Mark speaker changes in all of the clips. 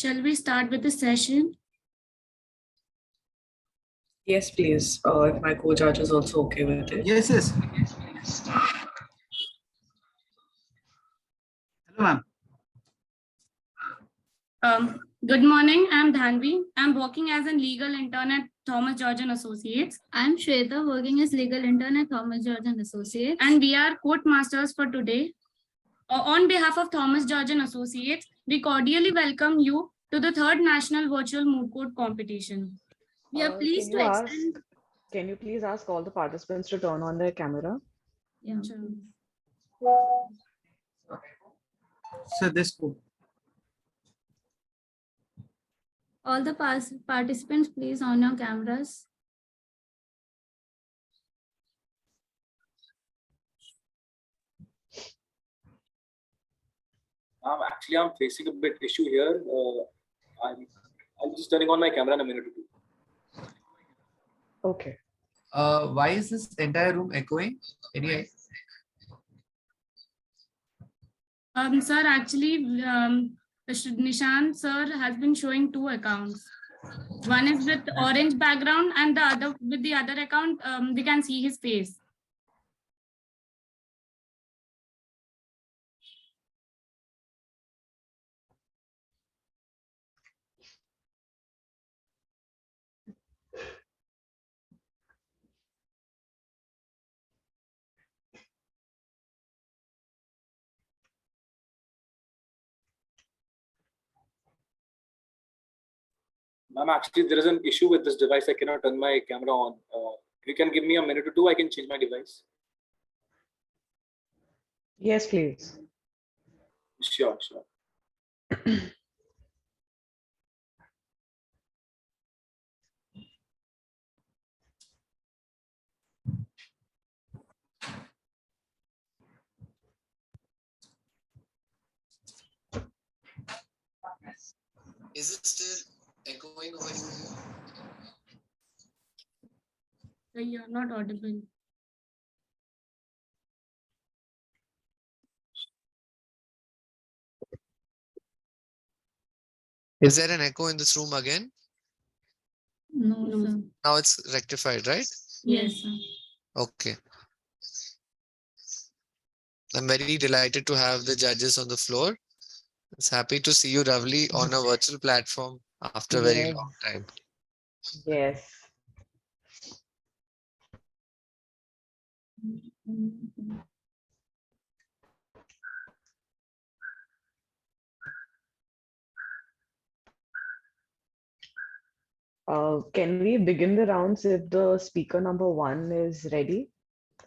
Speaker 1: Shall we start with the session?
Speaker 2: Yes, please. If my co-judge is also okay with it.
Speaker 3: Yes. Hello, ma'am.
Speaker 1: Good morning. I'm Dhanvi. I'm working as a legal intern at Thomas George and Associates.
Speaker 4: I'm Shweta, working as legal intern at Thomas George and Associates.
Speaker 1: And we are court masters for today. On behalf of Thomas George and Associates, we cordially welcome you to the third National Virtual Moot Court Competition.
Speaker 4: We are pleased to extend.
Speaker 2: Can you please ask all the participants to turn on their camera?
Speaker 4: Yeah.
Speaker 3: So this cool.
Speaker 4: All the participants, please on your cameras.
Speaker 5: Actually, I'm facing a bit issue here. I'm just turning on my camera in a minute or two.
Speaker 2: Okay.
Speaker 3: Why is this entire room echoing? Any
Speaker 1: Sir, actually, Nishant sir has been showing two accounts. One is with orange background and the other with the other account, we can see his face.
Speaker 5: Ma'am, actually, there is an issue with this device. I cannot turn my camera on. If you can give me a minute or two, I can change my device.
Speaker 2: Yes, please.
Speaker 5: Sure.
Speaker 6: Is it still echoing over here?
Speaker 1: You're not audible.
Speaker 6: Is there an echo in this room again?
Speaker 4: No, sir.
Speaker 6: Now it's rectified, right?
Speaker 1: Yes, sir.
Speaker 6: Okay. I'm very delighted to have the judges on the floor. It's happy to see you, Ravli, on a virtual platform after a very long time.
Speaker 2: Yes. Can we begin the rounds if the speaker number 1 is ready?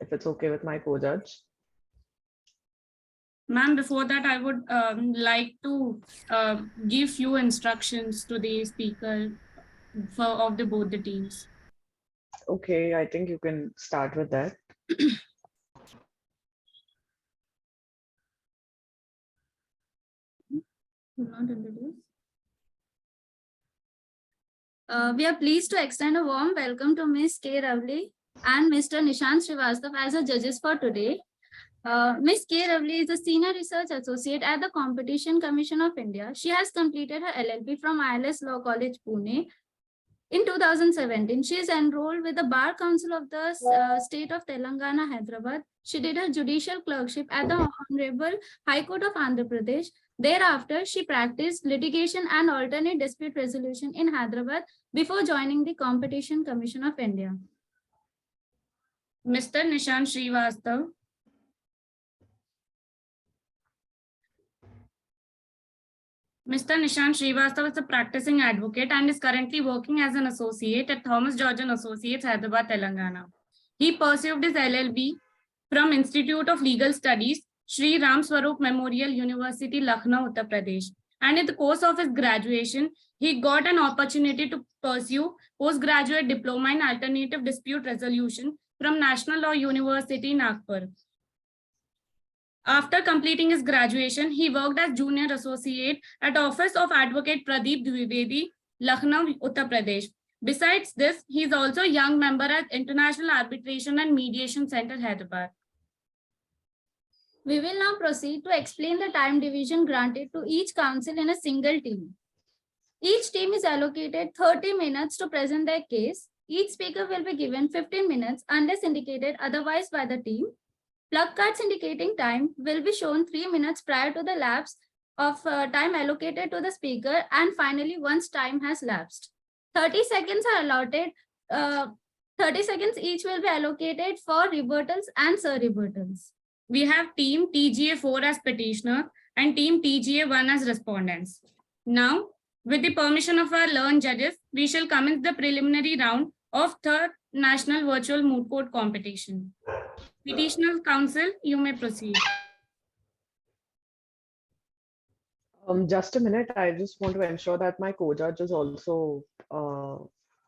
Speaker 2: If it's okay with my co-judge.
Speaker 1: Ma'am, before that, I would like to give few instructions to the speaker of both the teams.
Speaker 2: Okay, I think you can start with that.
Speaker 4: Not introduced. We are pleased to extend a warm welcome to Ms. K. Ravli and Mr. Nishant Srivastav as our judges for today. Ms. K. Ravli is a senior research associate at the Competition Commission of India. She has completed her LLB from ILS Law College, Pune. In 2017, she is enrolled with the Bar Council of the State of Telangana, Hyderabad. She did her judicial clerkship at the Honorable High Court of Andhra Pradesh. Thereafter, she practiced litigation and alternate dispute resolution in Hyderabad before joining the Competition Commission of India.
Speaker 1: Mr. Nishant Srivastav. Mr. Nishant Srivastav is a practicing advocate and is currently working as an associate at Thomas George and Associates, Hyderabad, Telangana. He pursued his LLB from Institute of Legal Studies, Sri Ram Swaroop Memorial University, Lucknow, Uttar Pradesh. And in the course of his graduation, he got an opportunity to pursue postgraduate diploma in alternative dispute resolution from National Law University, Nagpur. After completing his graduation, he worked as junior associate at Office of Advocate Pradeep Dwivedi, Lucknow, Uttar Pradesh. Besides this, he is also a young member at International Arbitration and Mediation Center, Hyderabad.
Speaker 4: We will now proceed to explain the time division granted to each counsel in a single team. Each team is allocated 30 minutes to present their case. Each speaker will be given 15 minutes unless indicated otherwise by the team. Plug cards indicating time will be shown 3 minutes prior to the lapse of time allocated to the speaker, and finally once time has lapsed. 30 seconds are allotted. 30 seconds each will be allocated for rebuttals and sur-rebuttals.
Speaker 1: We have team TGA4 as petitioner and team TGA1 as respondents. Now, with the permission of our learned judges, we shall commence the preliminary round of third National Virtual Moot Court Competition. Petitioner Counsel, you may proceed.
Speaker 2: Just a minute. I just want to ensure that my co-judge is also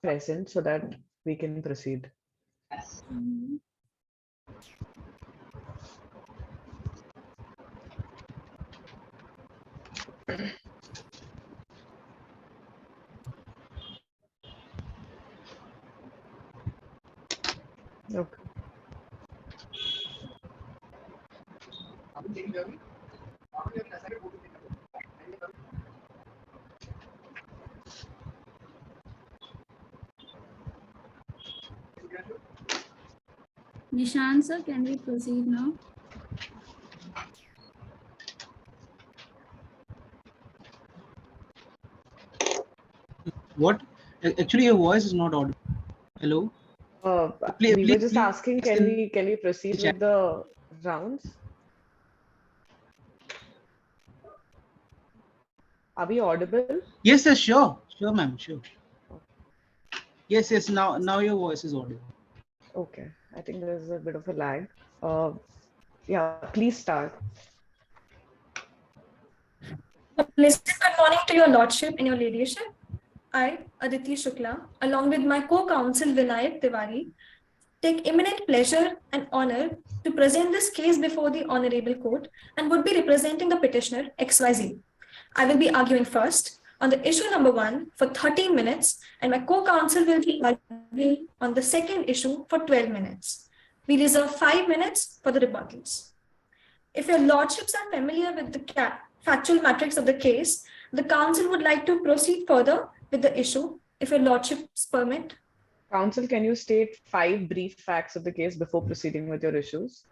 Speaker 2: present so that we can proceed. Okay.
Speaker 4: Nishant sir, can we proceed now?
Speaker 7: What? Actually, your voice is not audible. Hello.
Speaker 2: We were just
Speaker 7: please
Speaker 2: asking, can we proceed with the rounds? Are we audible?
Speaker 7: Yes, yes, sure, ma'am, sure. Yes. Now your voice is audible.
Speaker 2: Okay, I think there's a bit of a lag. Yeah, please start.
Speaker 8: A pleasant good morning to your lordship and your ladyship. I, Aditi Shukla, along with my co-counsel Vinayak Tiwari, take immenent pleasure and honor to present this case before the Honorable Court and would be representing the petitioner XYZ. I will be arguing first on the issue number 1 for 13 minutes, and my co-counsel will be arguing on the second issue for 12 minutes. We reserve 5 minutes for the rebuttals. If your lordships are familiar with the factual matrix of the case, the counsel would like to proceed further with the issue, if your lordships permit.
Speaker 2: Counsel, can you state 5 brief facts of the case before proceeding with your issues?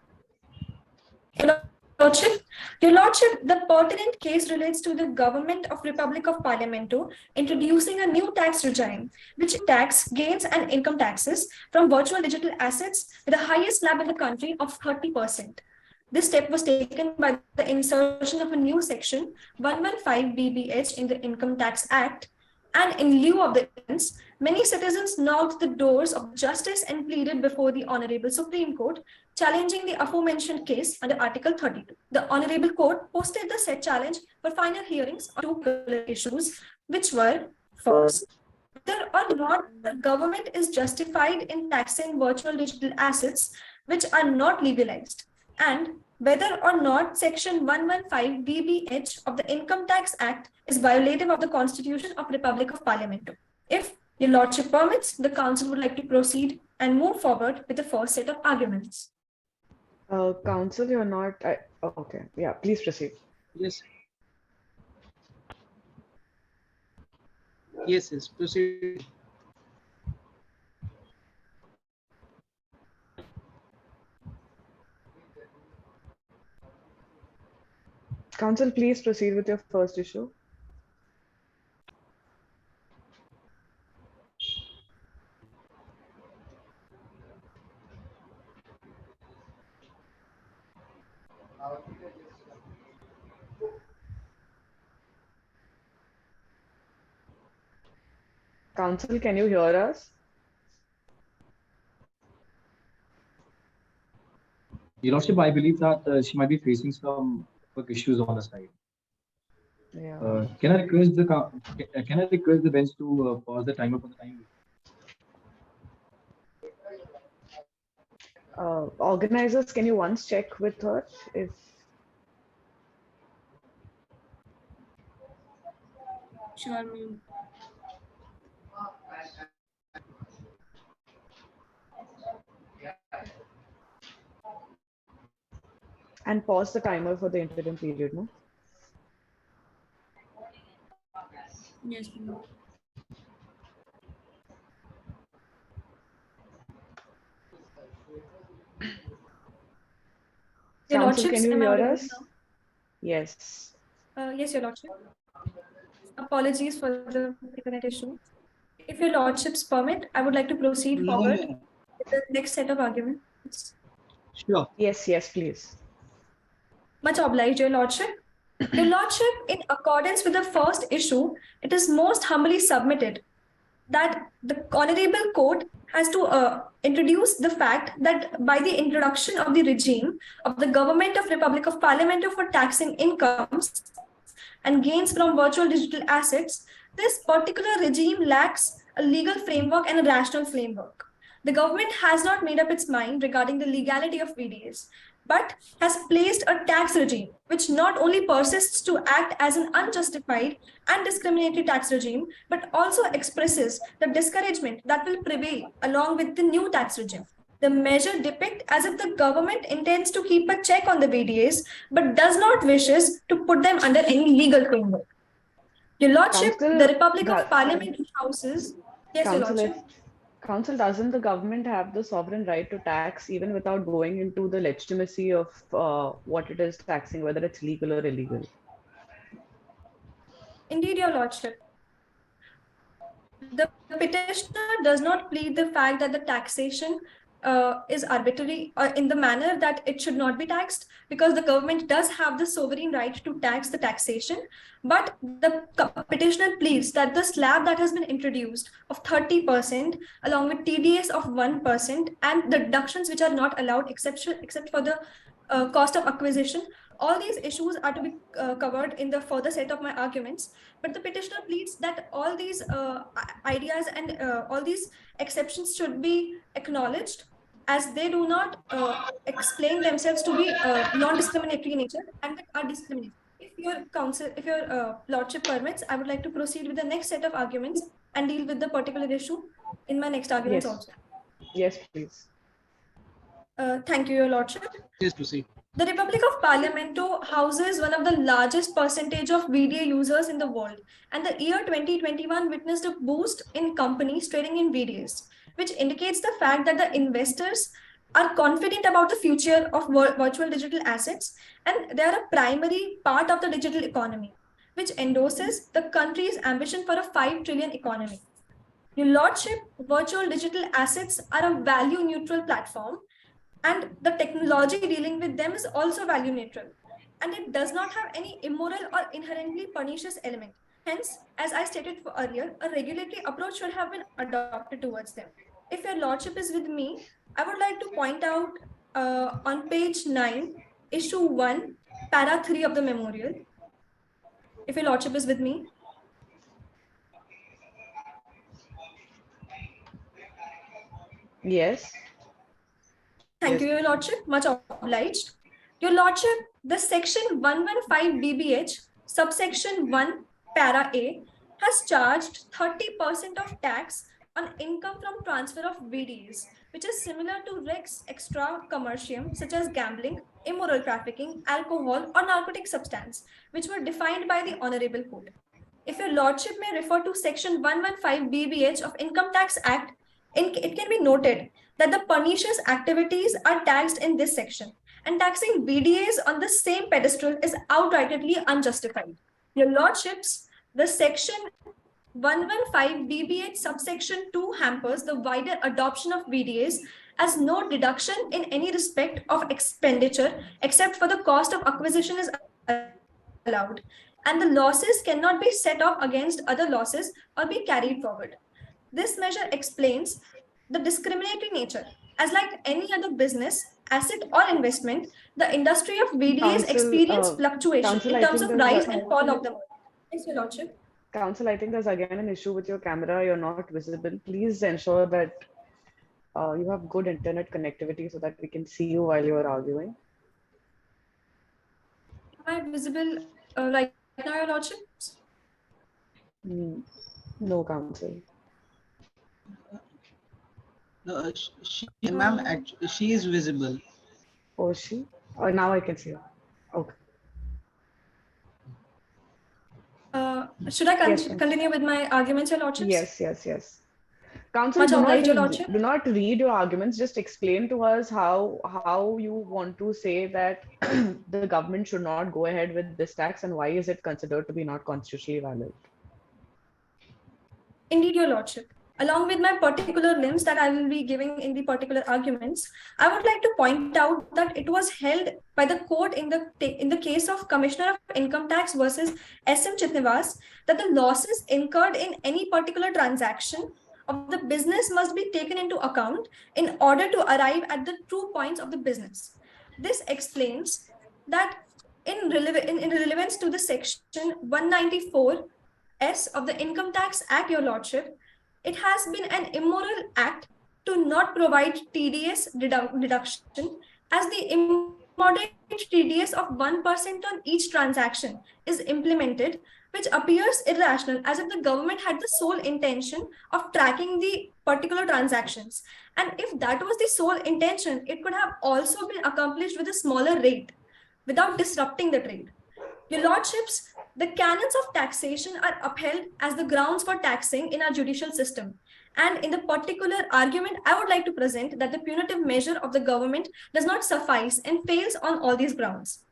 Speaker 8: Your lordship, the pertinent case relates to the government of Republic of Parliamento introducing a new tax regime, which tax gains and income taxes from virtual digital assets with the highest slab in the country of 30%. This step was taken by the insertion of a new section 115 BBH in the Income Tax Act, and in lieu of the events, many citizens knocked the doors of justice and pleaded before the Honorable Supreme Court, challenging the aforementioned case under Article 32. The Honorable Court posted the said challenge for final hearings on 2 issues, which were, first, whether or not the government is justified in taxing virtual digital assets which are not legalized, and whether or not Section 115 BBH of the Income Tax Act is violative of the Constitution of Republic of Parliamento. If your lordship permits, the counsel would like to proceed and move forward with the first set of arguments.
Speaker 2: Counsel, you're not. Okay, yeah, please proceed.
Speaker 7: Yes. Yes, proceed.
Speaker 2: Counsel, please proceed with your first issue. Counsel, can you hear us?
Speaker 9: Your Lordship, I believe that she might be facing some work issues on the side.
Speaker 2: Yeah.
Speaker 9: Can I request the bench to pause the timer for the time?
Speaker 2: Organizers, can you once check with her if
Speaker 1: Sure, ma'am.
Speaker 2: and pause the timer for the interim period, no?
Speaker 1: Yes, ma'am.
Speaker 8: Your
Speaker 2: Council, can
Speaker 8: Lordships,
Speaker 2: you
Speaker 8: am I
Speaker 2: hear
Speaker 8: audible
Speaker 2: us?
Speaker 8: now?
Speaker 2: Yes.
Speaker 8: Yes, Your Lordship. Apologies for the internet issue. If Your Lordships permit, I would like to proceed
Speaker 7: No,
Speaker 8: forward
Speaker 7: ma'am.
Speaker 8: with the next set of arguments.
Speaker 7: Sure.
Speaker 2: Yes, yes, please.
Speaker 8: Much obliged, Your Lordship. Your Lordship, in accordance with the first issue, it is most humbly submitted that the Honorable Court has to introduce the fact that by the introduction of the regime of the Government of Republic of Parliament for taxing incomes and gains from virtual digital assets, this particular regime lacks a legal framework and a rational framework. The government has not made up its mind regarding the legality of VDAs, but has placed a tax regime which not only persists to act as an unjustified and discriminatory tax regime, but also expresses the discouragement that will prevail along with the new tax regime. The measure depicts as if the government intends to keep a check on the VDAs, but does not wishes to put them under any legal framework. Your Lordship, the
Speaker 2: Council,
Speaker 8: Republic of Parliament houses. Yes, Your
Speaker 2: Council,
Speaker 8: Lordship.
Speaker 2: Council, doesn't the government have the sovereign right to tax even without going into the legitimacy of what it is taxing, whether it's legal or illegal?
Speaker 8: Indeed, Your Lordship. The petitioner does not plead the fact that the taxation is arbitrary or in the manner that it should not be taxed, because the government does have the sovereign right to tax the taxation. But the petitioner pleads that the slab that has been introduced of 30%, along with TDS of 1%, and the deductions which are not allowed except for the cost of acquisition, all these issues are to be covered in the further set of my arguments. But the petitioner pleads that all these ideas and all these exceptions should be acknowledged, as they do not explain themselves to be non-discriminatory in nature and that are discriminatory. If your lordship permits, I would like to proceed with the next set of arguments and deal with the particular issue in my next arguments
Speaker 2: Yes.
Speaker 8: also.
Speaker 2: Yes, please.
Speaker 8: Thank you, your lordship.
Speaker 7: Please proceed.
Speaker 8: The Republic of Parliamento houses one of the largest percentage of VDA users in the world, and the year 2021 witnessed a boost in companies trading in VDAs, which indicates the fact that the investors are confident about the future of virtual digital assets, and they are a primary part of the digital economy, which endorses the country's ambition for a 5 trillion economy. Your Lordship, virtual digital assets are a value neutral platform, and the technology dealing with them is also value neutral, and it does not have any immoral or inherently pernicious element. Hence, as I stated earlier, a regulatory approach should have been adopted towards them. If your lordship is with me, I would like to point out on page 9, issue 1, para 3 of the memorial. If your lordship is with me.
Speaker 2: Yes.
Speaker 8: Thank you, Your Lordship. Much obliged. Your Lordship, the section 115 BBH, subsection 1, para A, has charged 30% of tax on income from transfer of VDs, which is similar to Rex extra commercium, such as gambling, immoral trafficking, alcohol, or narcotic substance, which were defined by the Honorable Court. If your Lordship may refer to section 115 BBH of Income Tax Act, it can be noted that the pernicious activities are taxed in this section, and taxing VDAs on the same pedestal is outrightly unjustified. Your Lordships, the section 115 BBH subsection 2 hampers the wider adoption of VDAs, as no deduction in any respect of expenditure except for the cost of acquisition is allowed, and the losses cannot be set off against other losses or be carried forward. This measure explains the discriminatory nature, as like any other business, asset or investment, the industry of VDAs
Speaker 2: Council,
Speaker 8: experience fluctuation
Speaker 2: Council,
Speaker 8: in
Speaker 2: I
Speaker 8: terms
Speaker 2: think
Speaker 8: of
Speaker 2: there's
Speaker 8: rise
Speaker 2: a-
Speaker 8: and fall of the market. Yes, Your Lordship.
Speaker 2: Council, I think there's again an issue with your camera. You're not visible. Please ensure that you have good internet connectivity so that we can see you while you're arguing.
Speaker 8: Am I visible right now, Your Lordship?
Speaker 2: No, Council.
Speaker 7: No, ma'am, she is visible.
Speaker 2: Oh, she? Oh, now I can see her. Okay.
Speaker 8: Should I
Speaker 2: Yes, yes.
Speaker 8: continue with my arguments, Your Lordships?
Speaker 2: Yes. Counsel,
Speaker 8: Much
Speaker 2: do not
Speaker 8: obliged, Your
Speaker 2: read,
Speaker 8: Lordship.
Speaker 2: do not read your arguments. Just explain to us how you want to say that the government should not go ahead with this tax and why is it considered to be not constitutionally valid.
Speaker 8: Indeed, Your Lordship. Along with my particular limbs that I will be giving in the particular arguments, I would like to point out that it was held by the court in the case of Commissioner of Income Tax versus S.M. Chitnivas that the losses incurred in any particular transaction of the business must be taken into account in order to arrive at the true points of the business. This explains that in relevance to the section 194S of the Income Tax Act, Your Lordship, it has been an immoral act to not provide TDS deduction, as the immoderate TDS of 1% on each transaction is implemented, which appears irrational, as if the government had the sole intention of tracking the particular transactions. And if that was the sole intention, it could have also been accomplished with a smaller rate without disrupting the trade. Your Lordships, the canons of taxation are upheld as the grounds for taxing in our judicial system. And in the particular argument, I would like to present that the punitive measure of the government does not suffice and fails on all these grounds.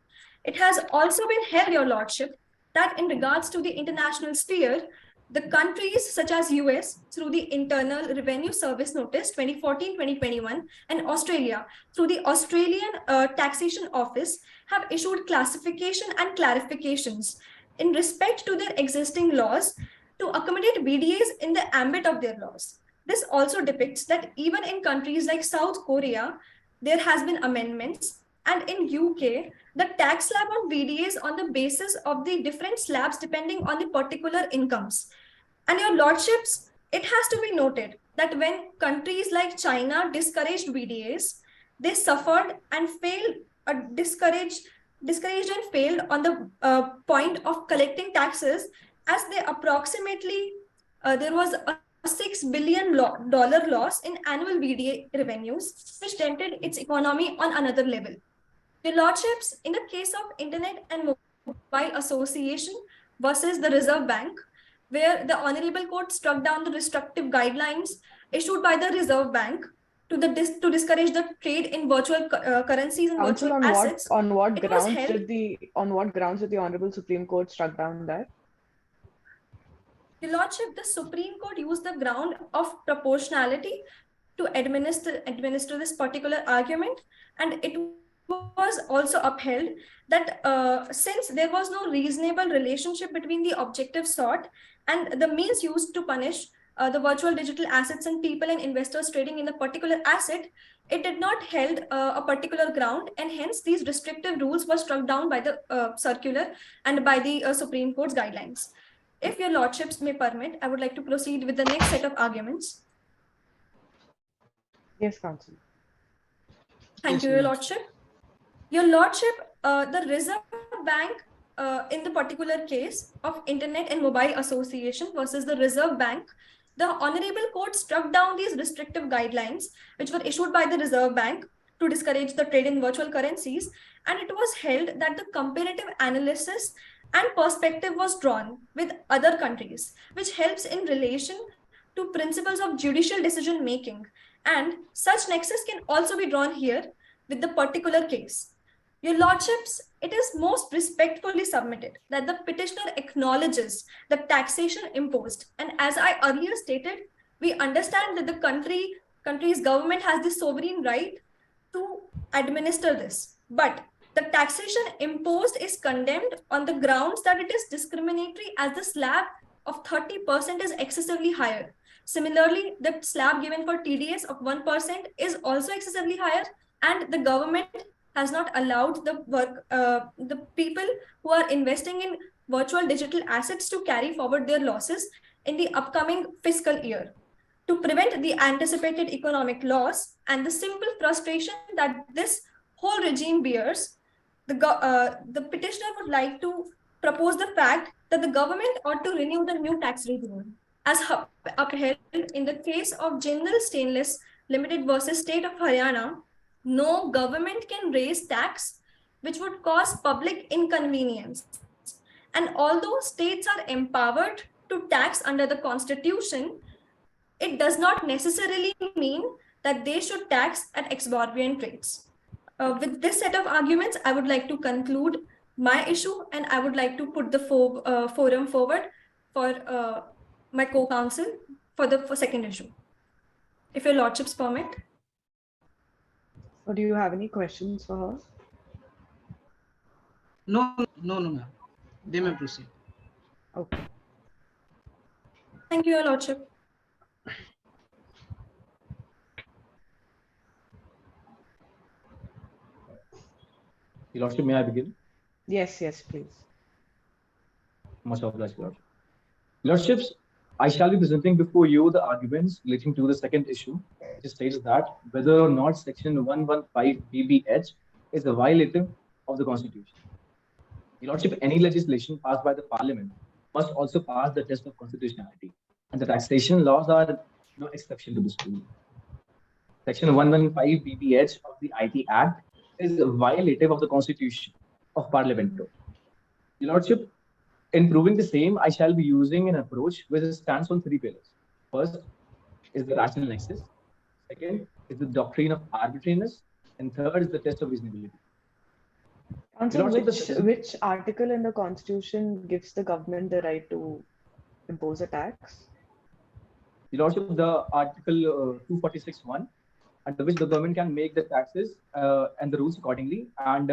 Speaker 8: It has also been held, Your Lordship, that in regards to the international sphere, the countries such as US through the Internal Revenue Service Notice 2014-2021 and Australia through the Australian Taxation Office have issued classification and clarifications in respect to their existing laws to accommodate BDAs in the ambit of their laws. This also depicts that even in countries like South Korea, there has been amendments, and in UK, the tax slab on VDAs on the basis of the different slabs depending on the particular incomes. And Your Lordships, it has to be noted that when countries like China discouraged VDAs, they suffered and failed, discouraged and failed on the point of collecting taxes, as they approximately, there was a $6 billion loss in annual VDA revenues, which dented its economy on another level. Your Lordships, in the case of Internet and Mobile Association versus the Reserve Bank, where the Honorable Court struck down the restrictive guidelines issued by the Reserve Bank to discourage the trade in virtual currencies and
Speaker 2: Counsel,
Speaker 8: virtual assets.
Speaker 2: on what grounds did the Honorable Supreme Court struck down that?
Speaker 8: Your Lordship, the Supreme Court used the ground of proportionality to administer this particular argument, and it was also upheld that since there was no reasonable relationship between the objective sought and the means used to punish the virtual digital assets and people and investors trading in the particular asset, it did not held a particular ground, and hence these restrictive rules were struck down by the circular and by the Supreme Court's guidelines. If Your Lordships may permit, I would like to proceed with the next set of arguments.
Speaker 2: Yes, Counsel.
Speaker 8: Thank you, Your Lordship. Your Lordship, the Reserve Bank, in the particular case of Internet and Mobile Association versus the Reserve Bank, the Honorable Court struck down these restrictive guidelines, which were issued by the Reserve Bank to discourage the trade in virtual currencies, and it was held that the comparative analysis and perspective was drawn with other countries, which helps in relation to principles of judicial decision making, and such nexus can also be drawn here with the particular case. Your Lordships, it is most respectfully submitted that the petitioner acknowledges the taxation imposed, and as I earlier stated, we understand that the country's government has the sovereign right to administer this, but the taxation imposed is condemned on the grounds that it is discriminatory, as the slab of 30% is excessively higher. Similarly, the slab given for TDS of 1% is also excessively higher, and the government has not allowed the people who are investing in virtual digital assets to carry forward their losses in the upcoming fiscal year. To prevent the anticipated economic loss and the simple frustration that this whole regime bears, the petitioner would like to propose the fact that the government ought to renew the new tax regime, as upheld in the case of Jindal Stainless Limited versus State of Haryana. No government can raise tax which would cause public inconvenience, And although states are empowered to tax under the Constitution, it does not necessarily mean that they should tax at exorbitant rates. With this set of arguments, I would like to conclude my issue, and I would like to put the forum forward for my co-counsel for the second issue, if your lordships permit.
Speaker 2: Or do you have any questions for her?
Speaker 7: No, ma'am. They may proceed.
Speaker 2: Okay.
Speaker 8: Thank you, your lordship.
Speaker 9: Your Lordship, may I begin?
Speaker 2: Yes, please.
Speaker 9: Much obliged, Your Lordship. Your Lordships, I shall be presenting before you the arguments relating to the second issue, which states that whether or not Section 115 BBH is a violative of the Constitution. Your Lordship, any legislation passed by the Parliament must also pass the test of constitutionality, and the taxation laws are no exception to this rule. Section 115 BBH of the IT Act is violative of the Constitution of Parliament. Your Lordship, in proving the same, I shall be using an approach which stands on three pillars. First is the rational nexus. Second is the doctrine of arbitrariness. And third is the test of reasonability.
Speaker 2: Counsel,
Speaker 9: Lordship,
Speaker 2: which article in the Constitution gives the government the right to impose a tax?
Speaker 9: Your Lordship, the Article 246(1), under which the government can make the taxes and the rules accordingly, and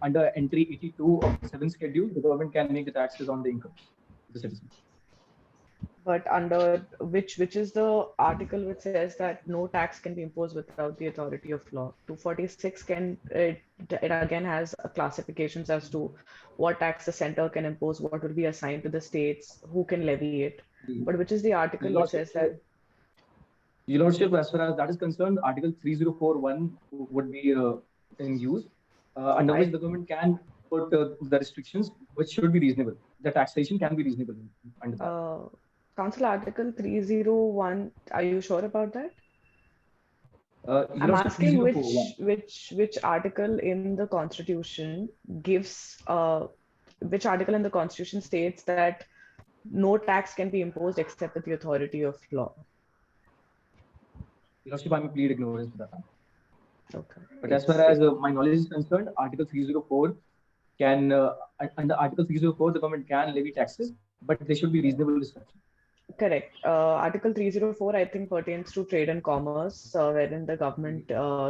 Speaker 9: under entry 82 of the 7th schedule, the government can make the taxes on the income of the citizens.
Speaker 2: But under which is the article which says that no tax can be imposed without the authority of law? 246 it again has classifications as to what tax the center can impose, what will be assigned to the states, who can levy it. But which is the article which says that?
Speaker 9: Your Lordship, as far as that is concerned, Article 3041 would be in use, under which the government can put the restrictions which should be reasonable. The taxation can be reasonable under that.
Speaker 2: Council Article 301, are you sure about that? I'm
Speaker 9: Lordship,
Speaker 2: asking
Speaker 9: 304(1).
Speaker 2: which article in the Constitution gives, which article in the Constitution states that no tax can be imposed except with the authority of law?
Speaker 9: Your Lordship, I may plead ignorance for that.
Speaker 2: Okay.
Speaker 9: But as far as my knowledge is concerned, Article 304 can, under Article 304, the government can levy taxes, but they should be reasonable restrictions.
Speaker 2: Correct. Article 304, I think, pertains to trade and commerce, wherein the government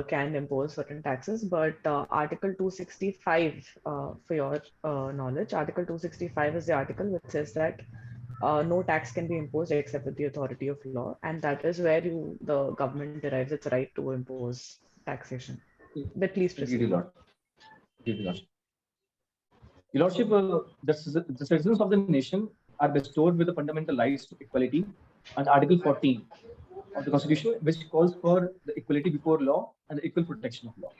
Speaker 2: can impose certain taxes. But Article 265, for your knowledge, Article 265 is the article which says that no tax can be imposed except with the authority of law, and that is where the government derives its right to impose taxation. But please proceed.
Speaker 9: Your Lordship, the citizens of the nation are bestowed with the fundamental rights to equality under Article 14 of the Constitution, which calls for the equality before law and the equal protection of law.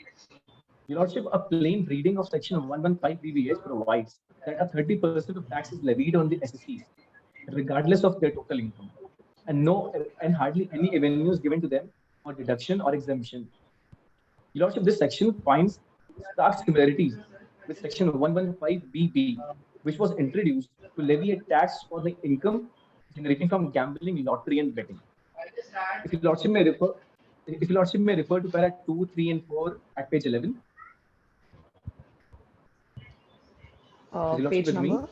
Speaker 9: Your Lordship, a plain reading of Section 115 BBH provides that a 30% of tax is levied on the SSCs, regardless of their total income, and hardly any revenue is given to them for deduction or exemption. Your Lordship, this section finds stark similarities with Section 115 BB, which was introduced to levy a tax for the income generating from gambling, lottery, and betting. If Your Lordship may refer to para 2, 3, and 4 at page 11.
Speaker 2: Page number?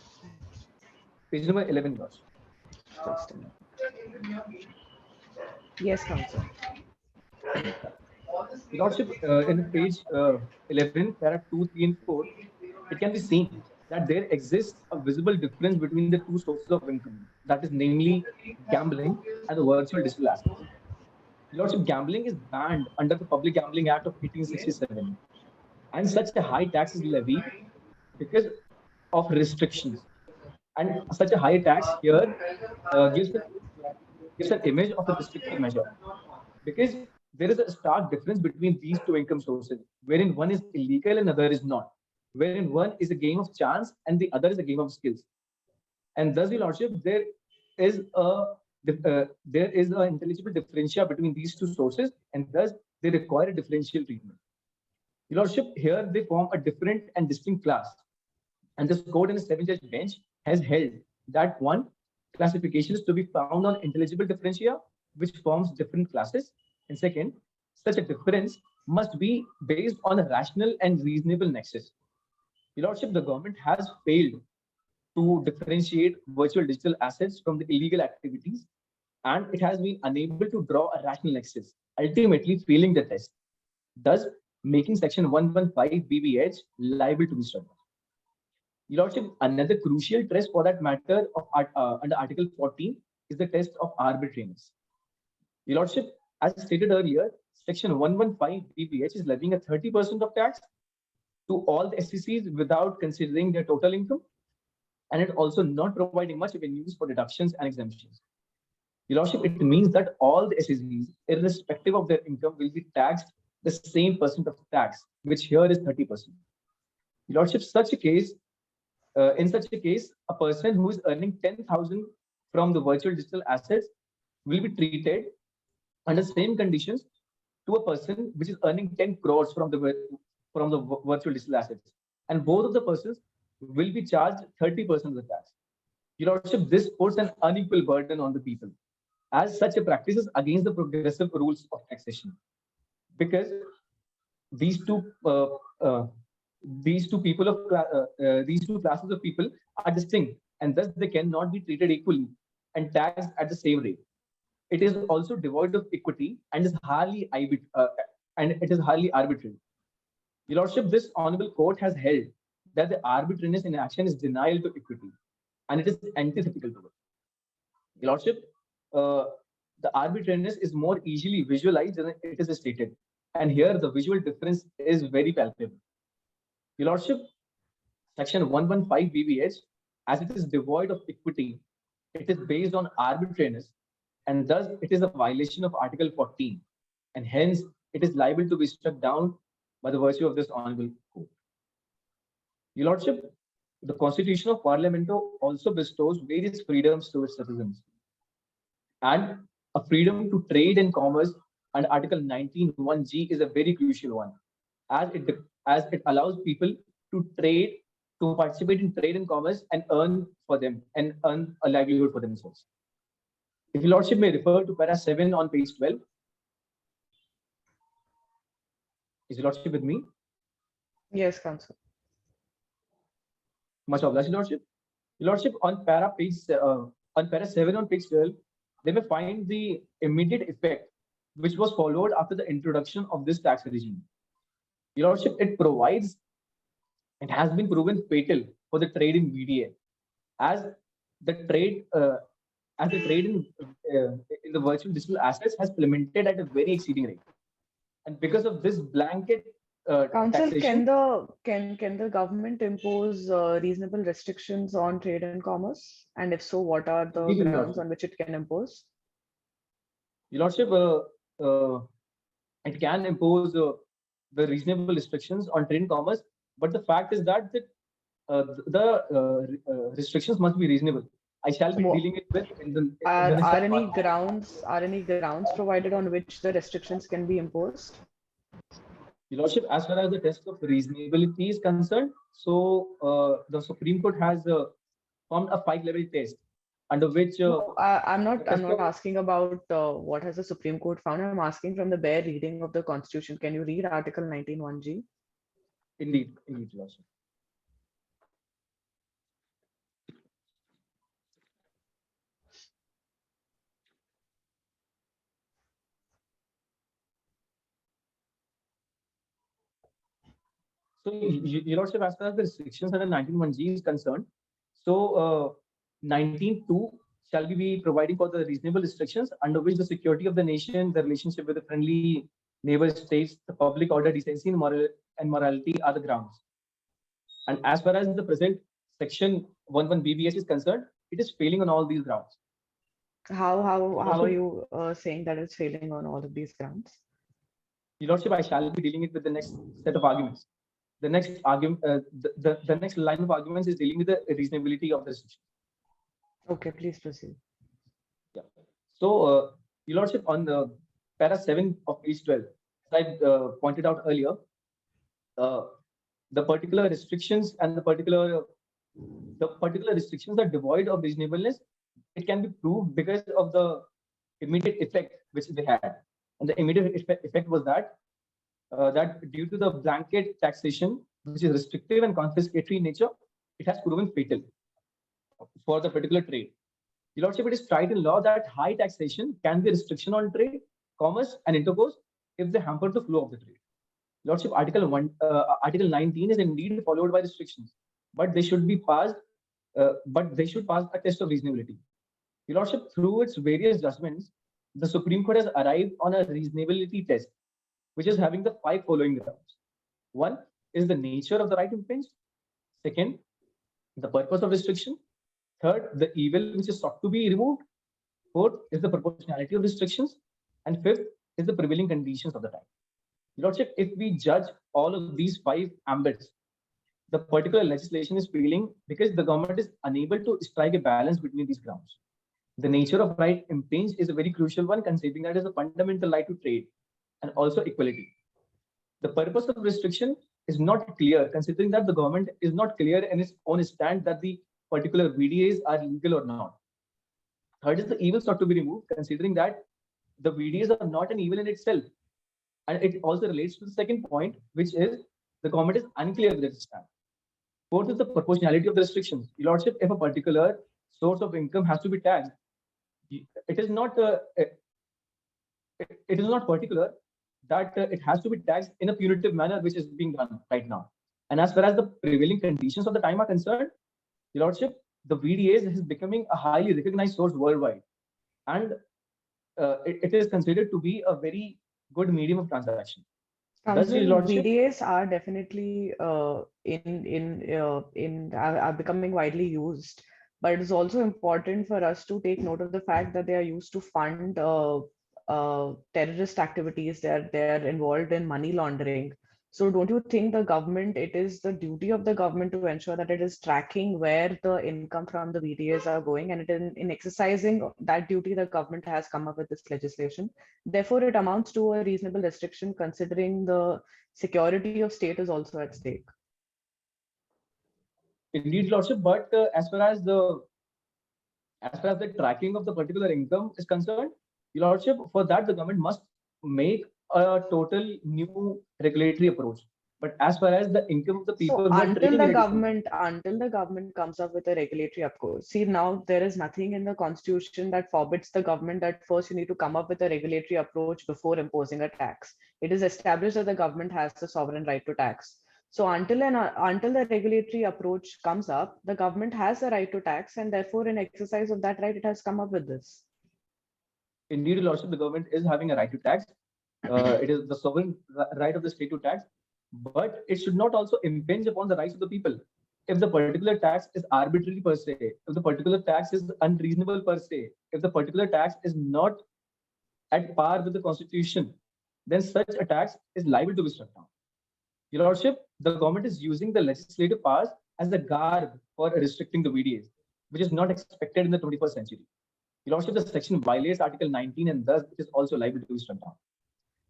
Speaker 9: Page number 11, Lordship.
Speaker 2: Just a minute. Yes, Council.
Speaker 9: Your Lordship, in page 11, para 2, 3, and 4, it can be seen that there exists a visible difference between the two sources of income, that is namely gambling and the virtual digital assets. Your Lordship, gambling is banned under the Public Gambling Act of 1867, and such a high tax is levied because of restrictions. And such a high tax here gives an image of a restrictive measure, because there is a stark difference between these two income sources, wherein one is illegal and other is not, wherein one is a game of chance and the other is a game of skills. And thus, Your Lordship, there is an intelligible differential between these two sources, and thus they require a differential treatment. Your Lordship, here they form a different and distinct class, And this court in a 7-judge bench has held that one, classification is to be found on intelligible differentia, which forms different classes. And second, such a difference must be based on a rational and reasonable nexus. Your Lordship, the government has failed to differentiate virtual digital assets from the illegal activities, and it has been unable to draw a rational nexus, ultimately failing the test, thus making Section 115 BBH liable to be struck. Your Lordship, another crucial test for that matter of under Article 14 is the test of arbitrariness. Your Lordship, as stated earlier, Section 115 BBH is levying a 30% of tax to all the SCCs without considering their total income, and it also not providing much avenues for deductions and exemptions. Your Lordship, it means that all the SCCs, irrespective of their income, will be taxed the same percent of tax, which here is 30%. Your Lordship, in such a case, a person who is earning 10,000 from the virtual digital assets will be treated under same conditions to a person which is earning 10 crores from the virtual digital assets, and both of the persons will be charged 30% of the tax. Your Lordship, this puts an unequal burden on the people, as such a practice is against the progressive rules of taxation, because these two these two classes of people are distinct, and thus they cannot be treated equally and taxed at the same rate. It is also devoid of equity and is hardly arbitrary. Your Lordship, this honorable court has held that the arbitrariness in action is denial to equity, and it is antithetical to it. Your Lordship, the arbitrariness is more easily visualized than it is stated, and here the visual difference is very palpable. Your Lordship, Section 115 BBH, as it is devoid of equity, it is based on arbitrariness, and thus it is a violation of Article 14, and hence it is liable to be struck down by the virtue of this honorable court. Your Lordship, the Constitution of Parlamento also bestows various freedoms to its citizens, and a freedom to trade and commerce under Article 19(1)(g) is a very crucial one, as it allows people to participate in trade and commerce and earn a livelihood for themselves. If Your Lordship may refer to para 7 on page 12. Is Your Lordship with me?
Speaker 2: Yes, Counsel.
Speaker 9: Much obliged, Your Lordship. Your Lordship, on para 7 on page 12, they may find the immediate effect which was followed after the introduction of this tax regime. Your Lordship, it has been proven fatal for the trade in VDA, as the trade in the virtual digital assets has plummeted at a very exceeding rate, and because of this blanket
Speaker 2: Counsel,
Speaker 9: taxation,
Speaker 2: can the government impose reasonable restrictions on trade and commerce? And if so, what are the
Speaker 9: Indeed, Your
Speaker 2: grounds
Speaker 9: Lordship.
Speaker 2: on which it can impose?
Speaker 9: Your Lordship, it can impose the reasonable restrictions on trade and commerce, but the fact is that the restrictions must be reasonable. I shall be dealing it with in the next
Speaker 2: Are any grounds provided on which the restrictions can be imposed?
Speaker 9: Your Lordship, as far as the test of reasonability is concerned, so the Supreme Court has formed a 5-level test under which
Speaker 2: No, I'm not asking about what has the Supreme Court found. I'm asking from the bare reading of the Constitution. Can you read Article 19(1)(g)?
Speaker 9: Indeed, Your Lordship. So, Your Lordship, as far as the restrictions under 19(1)(g) is concerned, so 19(2) shall we be providing for the reasonable restrictions under which the security of the nation, the relationship with the friendly neighbor states, the public order, decency, and morality are the grounds. And as far as the present Section 11 BBH is concerned, it is failing on all these grounds.
Speaker 2: How are you saying that it's failing on all of these grounds?
Speaker 9: Your Lordship, I shall be dealing it with the next set of arguments. The next argument, the next line of arguments is dealing with the reasonability of the restriction.
Speaker 2: Okay, please proceed.
Speaker 9: Yeah. So, Your Lordship, on the para 7 of page 12, as I pointed out earlier, the particular restrictions and the particular the particular restrictions are devoid of reasonableness, it can be proved because of the immediate effect which they had. And the immediate effect was that that due to the blanket taxation, which is restrictive and confiscatory in nature, it has proven fatal for the particular trade. Your Lordship, it is tried in law that high taxation can be a restriction on trade, commerce, and intercourse if they hamper the flow of the trade. Lordship, Article 19 is indeed followed by restrictions, but they should be passed. But they should pass a test of reasonability. Your Lordship, through its various judgments, the Supreme Court has arrived on a reasonability test, which is having the 5 following grounds. One is the nature of the right impinged. Second, the purpose of restriction. Third, the evil which is sought to be removed. Fourth is the proportionality of restrictions. And fifth is the prevailing conditions of the time. Lordship, if we judge all of these 5 ambits, the particular legislation is failing because the government is unable to strike a balance between these grounds. The nature of right impinged is a very crucial one, considering that it is a fundamental right to trade and also equality. The purpose of restriction is not clear, considering that the government is not clear in its own stand that the particular VDAs are legal or not. Third is the evil sought to be removed, considering that the VDAs are not an evil in itself. And it also relates to the second point, which is the government is unclear with its stand. Fourth is the proportionality of the restrictions. Your Lordship, if a particular source of income has to be taxed, it is not particular that it has to be taxed in a punitive manner, which is being done right now. And as far as the prevailing conditions of the time are concerned, Your Lordship, the VDAs is becoming a highly recognized source worldwide, and it is considered to be a very good medium of transaction.
Speaker 2: VDAs are definitely are becoming widely used, but it is also important for us to take note of the fact that they are used to fund terrorist activities. They're involved in money laundering. So don't you think it is the duty of the government to ensure that it is tracking where the income from the VDAs are going, and in exercising that duty, the government has come up with this legislation. Therefore, it amounts to a reasonable restriction, considering the security of state is also at stake.
Speaker 9: Indeed, Lordship, but as far as the tracking of the particular income is concerned, Your Lordship, for that the government must make a total new regulatory approach. But as far as the income of the people,
Speaker 2: so until the government comes up with a regulatory approach, see, now there is nothing in the constitution that forbids the government that first you need to come up with a regulatory approach before imposing a tax. It is established that the government has the sovereign right to tax. So until the regulatory approach comes up, the government has the right to tax, and therefore, in exercise of that right, it has come up with this.
Speaker 9: Indeed, Your Lordship, the government is having a right to tax. It is the sovereign right of the state to tax, but it should not also impinge upon the rights of the people. If the particular tax is arbitrary per se, if the particular tax is unreasonable per se, if the particular tax is not at par with the constitution, then such a tax is liable to be struck down. Your Lordship, the government is using the legislative powers as a garb for restricting the VDAs, which is not expected in the 21st century. Your Lordship, the section violates Article 19 and thus it is also liable to be struck down.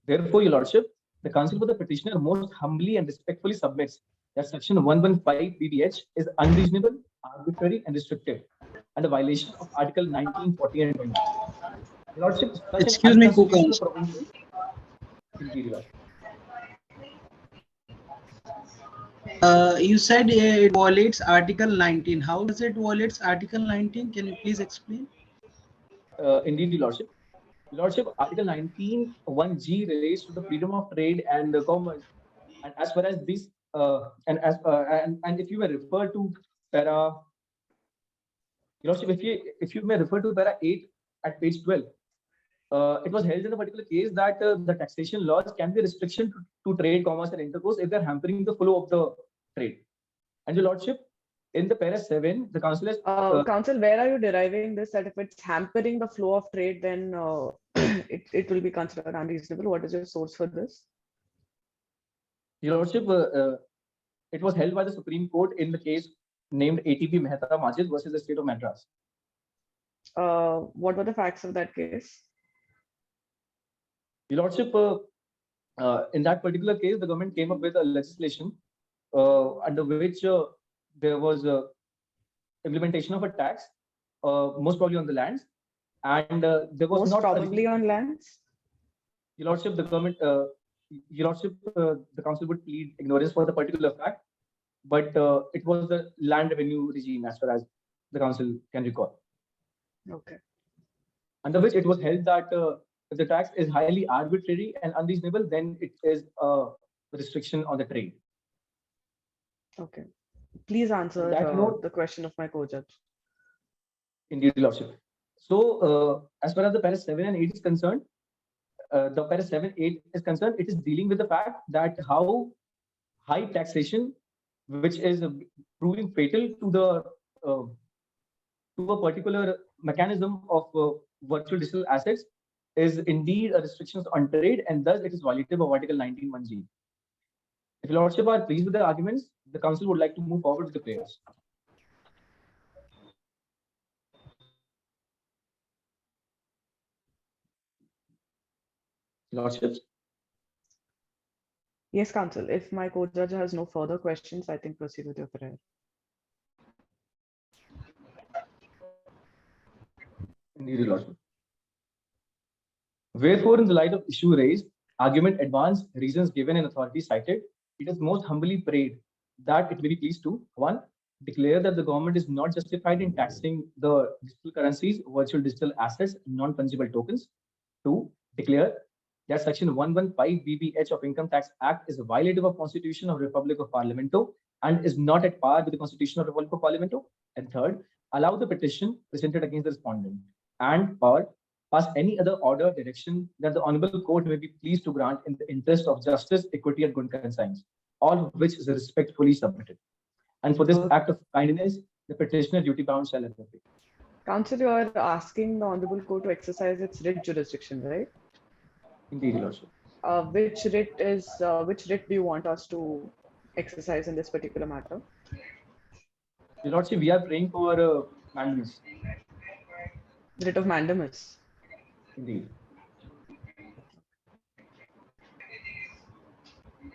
Speaker 9: Therefore, Your Lordship, the Council for the Petitioner most humbly and respectfully submits that Section 115 BDH is unreasonable, arbitrary, and restrictive, and a violation of Article 19, 40, and 20. Your Lordship,
Speaker 7: excuse me, co-counsel. You said it violates Article 19. How does it violate Article 19? Can you please explain?
Speaker 9: Indeed, Your Lordship. Your Lordship, Article 19, 1G relates to the freedom of trade and commerce. And as far as this, and if you may refer to para, Your Lordship, if you may refer to para 8 at page 12, it was held in a particular case that the taxation laws can be a restriction to trade, commerce, and intercourse if they're hampering the flow of the trade. And Your Lordship, in the para 7, the council has...
Speaker 2: Council, where are you deriving this, that if it's hampering the flow of trade, then it will be considered unreasonable? What is your source for this?
Speaker 9: Your Lordship, it was held by the Supreme Court in the case named ATP Mehta Majid versus the state of Madras.
Speaker 2: What were the facts of that case?
Speaker 9: Your Lordship, in that particular case, the government came up with a legislation under which there was implementation of a tax, most probably on the lands, and there was
Speaker 2: Most
Speaker 9: not
Speaker 2: probably on lands.
Speaker 9: Your Lordship, the government, Your Lordship, the council would plead ignorance for the particular fact, but it was the land revenue regime as far as the council can recall.
Speaker 2: Okay.
Speaker 9: Under which it was held that if the tax is highly arbitrary and unreasonable, then it is a restriction on the trade.
Speaker 2: Okay. Please answer
Speaker 9: that note-
Speaker 2: the question of my co-judge.
Speaker 9: Indeed, Your Lordship. So, as far as the Paris 7 and 8 is concerned, the Paris 7-8 is concerned, it is dealing with the fact that how high taxation, which is proving fatal to a particular mechanism of virtual digital assets, is indeed a restrictions on trade, and thus it is violative of Article 19(1)(g). If Your Lordship are pleased with the arguments, the council would like to move forward with the prayers. Lordships.
Speaker 2: Yes, counsel. If my co-judge has no further questions, I think proceed with your prayer.
Speaker 9: Indeed, Your Lordship. Wherefore, in the light of issue raised, argument advanced, reasons given, and authority cited, it is most humbly prayed that it may be pleased to 1. Declare that the government is not justified in taxing the digital currencies, virtual digital assets, non-fungible tokens. 2. Declare that Section 115 BBH of Income Tax Act is violative of Constitution of Republic of Parlamento and is not at par with the Constitution of Republic of Parlamento. And 3rd, allow the petition presented against the respondent and/or pass any other order direction that the Honorable Court may be pleased to grant in the interest of justice, equity, and good conscience, all of which is respectfully submitted. And for this act of kindness, the petitioner duty bound shall undertake.
Speaker 2: Counsel, you are asking the Honorable Court to exercise its writ jurisdiction, right?
Speaker 9: Indeed, Your Lordship.
Speaker 2: Which writ do you want us to exercise in this particular matter?
Speaker 9: Your Lordship, we are praying for mandamus.
Speaker 2: Writ of mandamus.
Speaker 9: Indeed.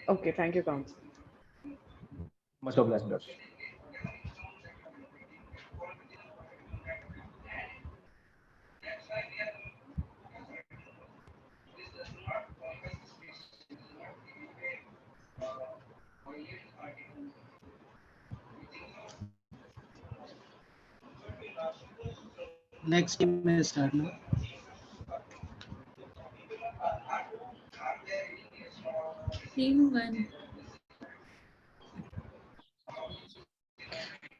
Speaker 2: Okay, thank you, counsel.
Speaker 9: Much obliged, Your Lordship.
Speaker 7: Next team may start now.
Speaker 4: Team 1.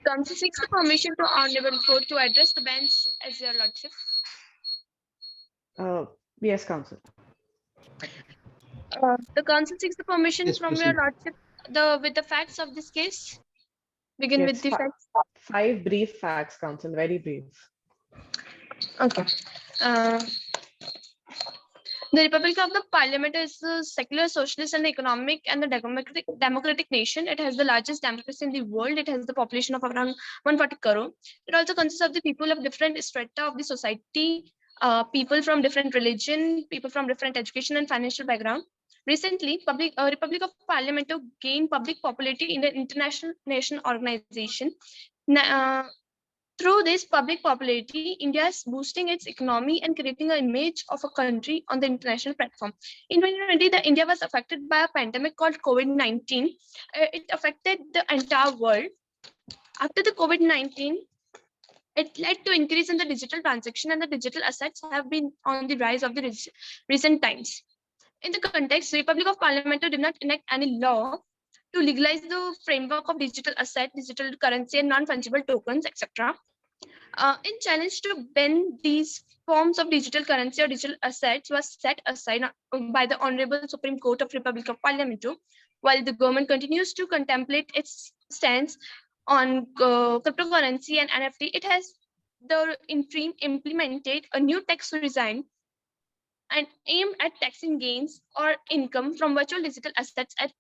Speaker 10: Council seeks the permission to Honorable Court to address the bench as Your Lordship.
Speaker 2: Yes, counsel.
Speaker 10: The council seeks the permission
Speaker 7: Yes,
Speaker 10: from Your
Speaker 7: proceed.
Speaker 10: Lordship with the facts of this case. Begin
Speaker 2: Yes,
Speaker 10: with the facts.
Speaker 2: 5 brief facts, counsel, very brief.
Speaker 10: Okay. The Republic of the Parliament is a secular, socialist, and economic and the democratic nation. It has the largest democracy in the world. It has the population of around 140 crore. It also consists of the people of different strata of the society, people from different religion, people from different education and financial background. Recently, Republic of Parliament gained public popularity in the International Nation Organization. Through this public popularity, India is boosting its economy and creating an image of a country on the international platform. In 2020, India was affected by a pandemic called COVID-19. It affected the entire world. After the COVID-19, it led to increase in the digital transaction, and the digital assets have been on the rise of the recent times. In the context, Republic of Parliament did not enact any law to legalize the framework of digital asset, digital currency, and non-fungible tokens, etc. In challenge to ban these forms of digital currency or digital assets was set aside by the Honorable Supreme Court of Republic of Parliament. While the government continues to contemplate its stance on cryptocurrency and NFT, it has the interim implemented a new tax regime and aimed at taxing gains or income from virtual digital assets at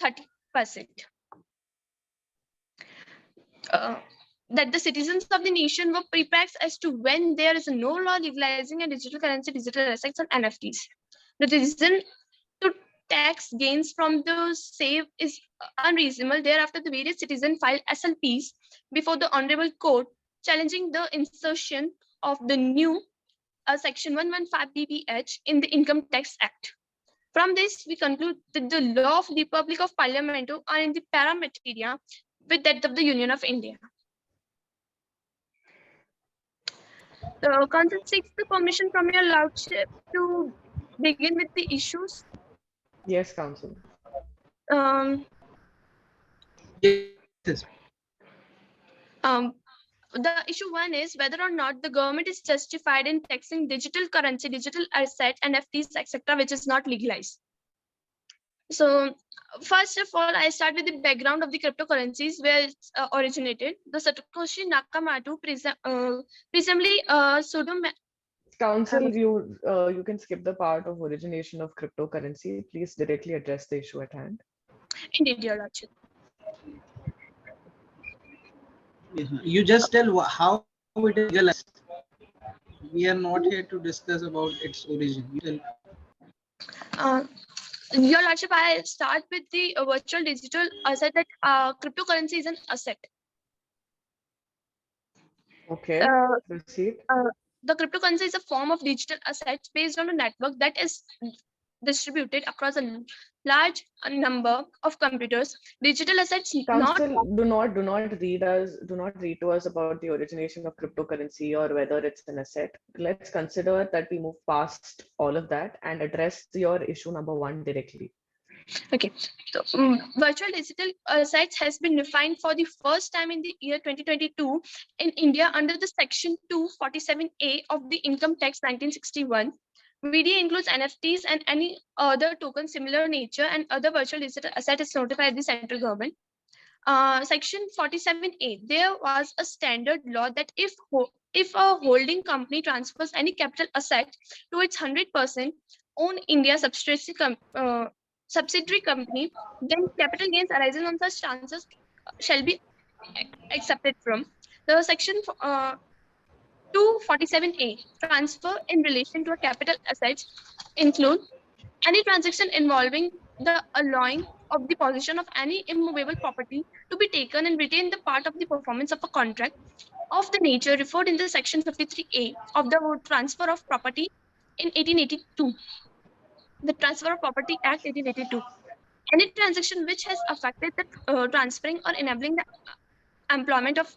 Speaker 10: 30%. That the citizens of the nation were perplexed as to when there is no law legalizing a digital currency, digital assets, and NFTs. The decision to tax gains from the save is unreasonable. Thereafter, the various citizens filed SLPs before the Honorable Court, challenging the insertion of the new Section 115 BBH in the Income Tax Act. From this, we conclude that the law of the Republic of Parliament are in the paramateria with that of the Union of India. The council seeks the permission from your lordship to begin with the issues.
Speaker 2: Yes, Council.
Speaker 7: Yes.
Speaker 10: The issue one is whether or not the government is justified in taxing digital currency, digital asset, NFTs, etc., which is not legalized. So, first of all, I start with the background of the cryptocurrencies where it's originated. The Satoshi Nakamoto presumably pseudo.
Speaker 2: Council, you can skip the part of origination of cryptocurrency. Please directly address the issue at hand.
Speaker 10: Indeed, your lordship.
Speaker 7: You just tell how it is legalized. We are not here to discuss about its origin. You tell.
Speaker 10: Your lordship, I start with the virtual digital asset that cryptocurrency is an asset.
Speaker 2: Okay, proceed.
Speaker 10: The cryptocurrency is a form of digital assets based on a network that is distributed across a large number of computers. Digital assets
Speaker 2: Council, do not read to us about the origination of cryptocurrency or whether it's an asset. Let's consider that we move past all of that and address your issue number 1 directly.
Speaker 10: Okay, so virtual digital assets has been defined for the first time in the year 2022 in India under the Section 247A of the Income Tax 1961. VDA includes NFTs and any other token similar nature, and other virtual digital asset is notified by the central government. Section 47A, there was a standard law that if a holding company transfers any capital asset to its 100% own India subsidiary company, then capital gains arising on such transfers shall be accepted from. The Section 247A, transfer in relation to a capital assets, include any transaction involving the allowing of the possession of any immovable property to be taken and retain the part of the performance of a contract of the nature referred in the Section 53A of the Transfer of Property in 1882. The Transfer of Property Act 1882. Any transaction which has affected the transferring or enabling the employment of.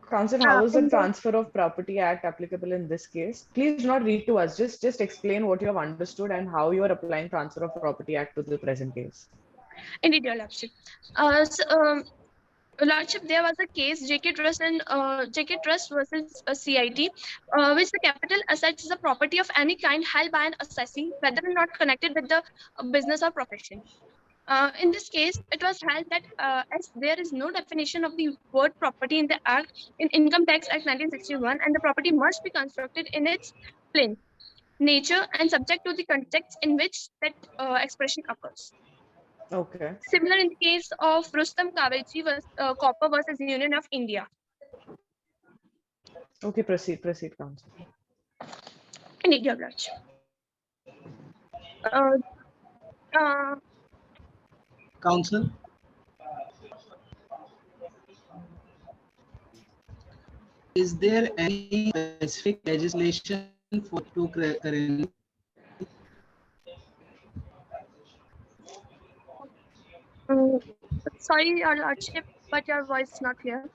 Speaker 2: Council, how is the Transfer of Property Act applicable in this case? Please do not read to us. Just explain what you have understood and how you are applying Transfer of Property Act to the present case.
Speaker 10: Indeed, your lordship. Lordship, there was a case JK Trust and JK Trust versus CIT, which the capital assets is a property of any kind held by an assessee, whether or not connected with the business or profession. In this case, it was held that as there is no definition of the word property in the Act, in Income Tax Act 1961, and the property must be constructed in its plain nature and subject to the context in which that expression occurs.
Speaker 2: Okay.
Speaker 10: Similar in the case of Rustam Kaveji Copper versus Union of India.
Speaker 2: Okay, proceed, Council.
Speaker 10: Indeed, your lordship.
Speaker 7: Council. Is there any specific legislation for cryptocurrency?
Speaker 10: Sorry, your lordship, but your voice is not clear.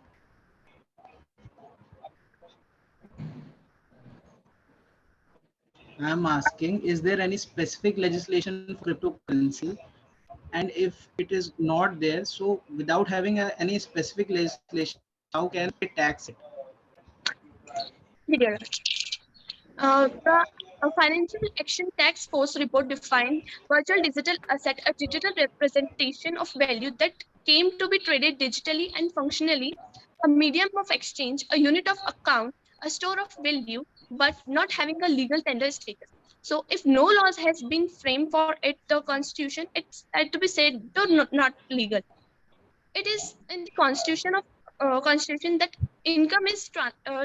Speaker 7: I'm asking, is there any specific legislation for cryptocurrency? And if it is not there, so without having any specific legislation, how can we tax it?
Speaker 10: The Financial Action Task Force report defined virtual digital asset, a digital representation of value that came to be traded digitally and functionally, a medium of exchange, a unit of account, a store of value, but not having a legal tender status. So if no laws has been framed for it, the constitution, it's had to be said not legal. It is in the constitution that income is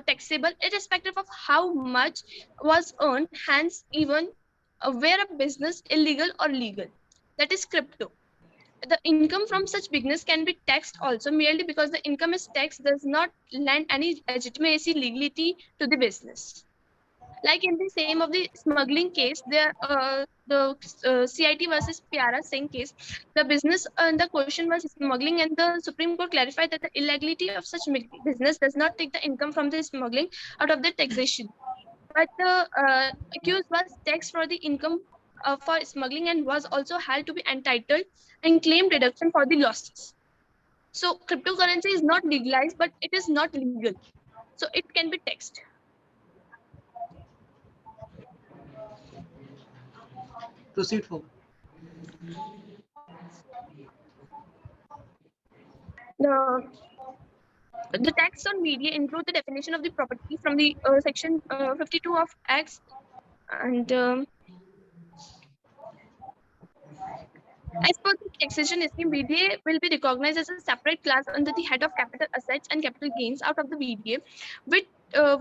Speaker 10: taxable irrespective of how much was earned, hence even where a business illegal or legal. that is crypto. The income from such business can be taxed also merely because the income is taxed does not lend any legitimacy legality to the business. Like in the same of the smuggling case, the CIT versus Pyara Singh case, the business and the question was smuggling, and the Supreme Court clarified that the illegality of such business does not take the income from the smuggling out of the taxation. But the accused was taxed for the income for smuggling and was also held to be entitled and claimed deduction for the losses. So cryptocurrency is not legalized, but it is not legal. So it can be taxed.
Speaker 7: Proceed for.
Speaker 10: The, the tax on media include the definition of the property from the section 52 of Acts, and as per the taxation scheme, VDA will be recognized as a separate class under the head of capital assets and capital gains out of the VDA, which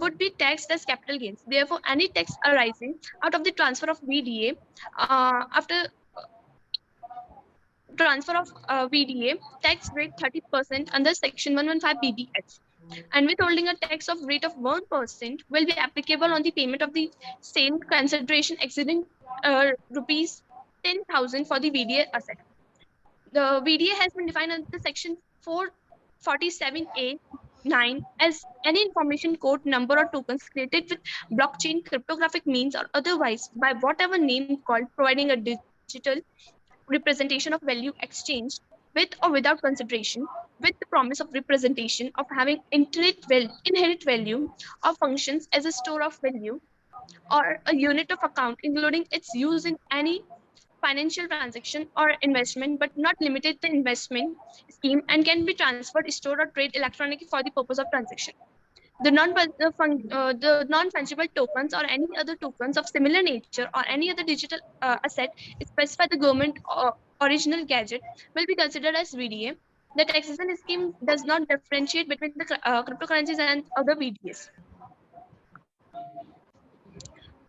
Speaker 10: would be taxed as capital gains. Therefore, any tax arising out of the transfer of VDA after transfer of VDA, tax rate 30% under section 115 BBH, and withholding a tax of rate of 1% will be applicable on the payment of the same consideration exceeding rupees 10,000 for the VDA asset. The VDA has been defined under section 447A(9) as any information code, number, or tokens created with blockchain, cryptographic means, or otherwise by whatever name called, providing a digital representation of value exchanged with or without consideration, with the promise of representation of having inherent value or functions as a store of value or a unit of account, including its use in any financial transaction or investment, but not limited to investment scheme, and can be transferred, stored, or traded electronically for the purpose of transaction. The non-fungible tokens or any other tokens of similar nature or any other digital asset specified by the government or original gadget will be considered as VDA. The taxation scheme does not differentiate between the cryptocurrencies and other VDAs.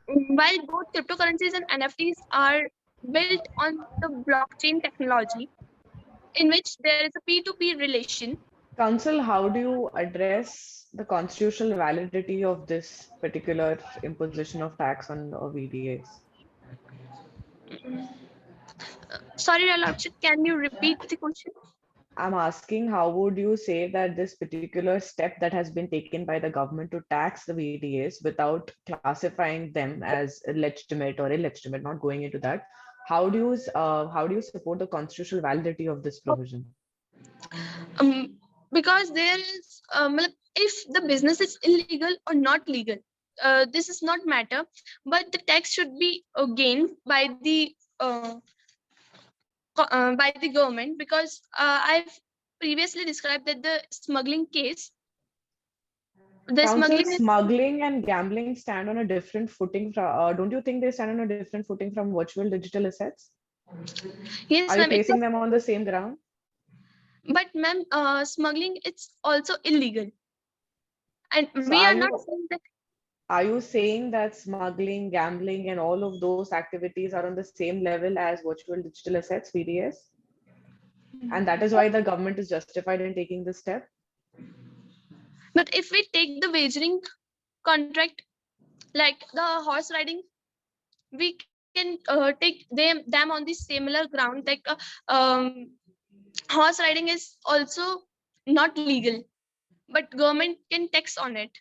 Speaker 10: While both cryptocurrencies and NFTs are built on the blockchain technology, in which there is a P2P relation.
Speaker 2: Council, how do you address the constitutional validity of this particular imposition of tax on VDAs?
Speaker 10: Sorry, Your Lordship, can you repeat the question?
Speaker 2: I'm asking, how would you say that this particular step that has been taken by the government to tax the VDAs without classifying them as legitimate or illegitimate, not going into that, how do you support the constitutional validity of this provision?
Speaker 10: Because there is, if the business is illegal or not legal, this is not matter, but the tax should be gained by the government, because I've previously described that the smuggling case. The
Speaker 2: Council, smuggling and gambling stand on a different footing. Don't you think they stand on a different footing from virtual digital assets?
Speaker 10: Yes,
Speaker 2: are you placing them on the same ground?
Speaker 10: But ma'am, smuggling, it's also illegal, and
Speaker 2: So
Speaker 10: we are not saying that.
Speaker 2: Are you saying that smuggling, gambling, and all of those activities are on the same level as virtual digital assets, VDS? And that is why the government is justified in taking this step?
Speaker 10: But if we take the wagering contract, like the horse riding, we can take them on the similar ground. Like horse riding is also not legal, but government can tax on it.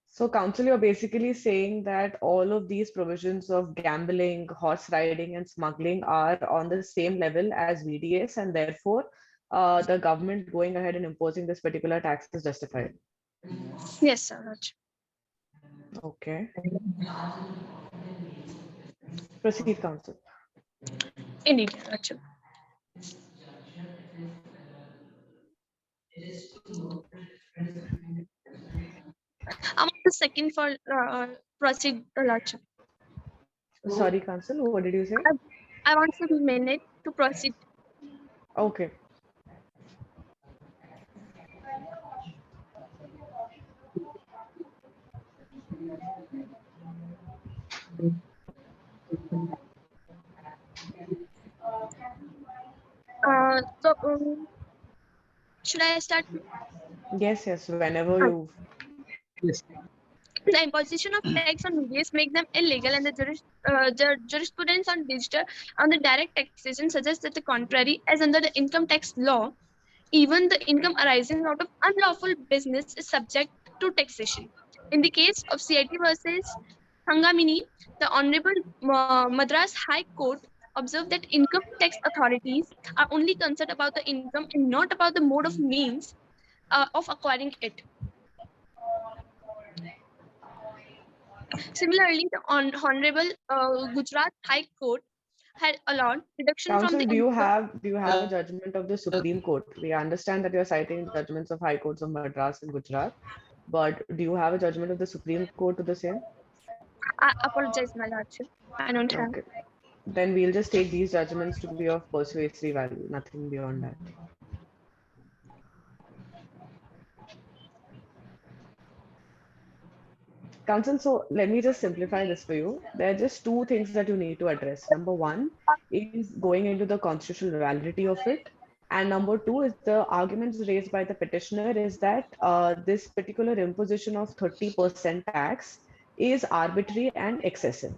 Speaker 2: So, Council, you're basically saying that all of these provisions of gambling, horse riding, and smuggling are on the same level as VDS, and therefore the government going ahead and imposing this particular tax is justified.
Speaker 10: Yes, sir.
Speaker 2: Okay. Proceed, Council.
Speaker 10: Indeed, Rachel. I'm on the second for proceed, Rachel.
Speaker 2: Sorry, Council, what did you say?
Speaker 10: I want a minute to proceed.
Speaker 2: Okay.
Speaker 10: Should I start?
Speaker 2: Yes, yes, whenever you.
Speaker 7: Yes.
Speaker 10: The imposition of tax on medias make them illegal, and the jurisprudence on the direct taxation suggests that the contrary, as under the income tax law, even the income arising out of unlawful business is subject to taxation. In the case of CIT versus Hangamini, the Honorable Madras High Court observed that income tax authorities are only concerned about the income and not about the mode of means of acquiring it. Similarly, the Honorable Gujarat High Court had allowed reduction from
Speaker 2: Counsel,
Speaker 10: the
Speaker 2: do you
Speaker 10: income.
Speaker 2: have a judgment of the Supreme Court? We understand that you're citing judgments of High Courts of Madras and Gujarat, but do you have a judgment of the Supreme Court to the same?
Speaker 10: I apologize, my lordship. I don't have.
Speaker 2: Okay. Then we'll just take these judgments to be of persuasive value, nothing beyond that. Counsel, so let me just simplify this for you. There are just two things that you need to address. Number one is going into the constitutional validity of it. And number two is the arguments raised by the petitioner is that this particular imposition of 30% tax is arbitrary and excessive.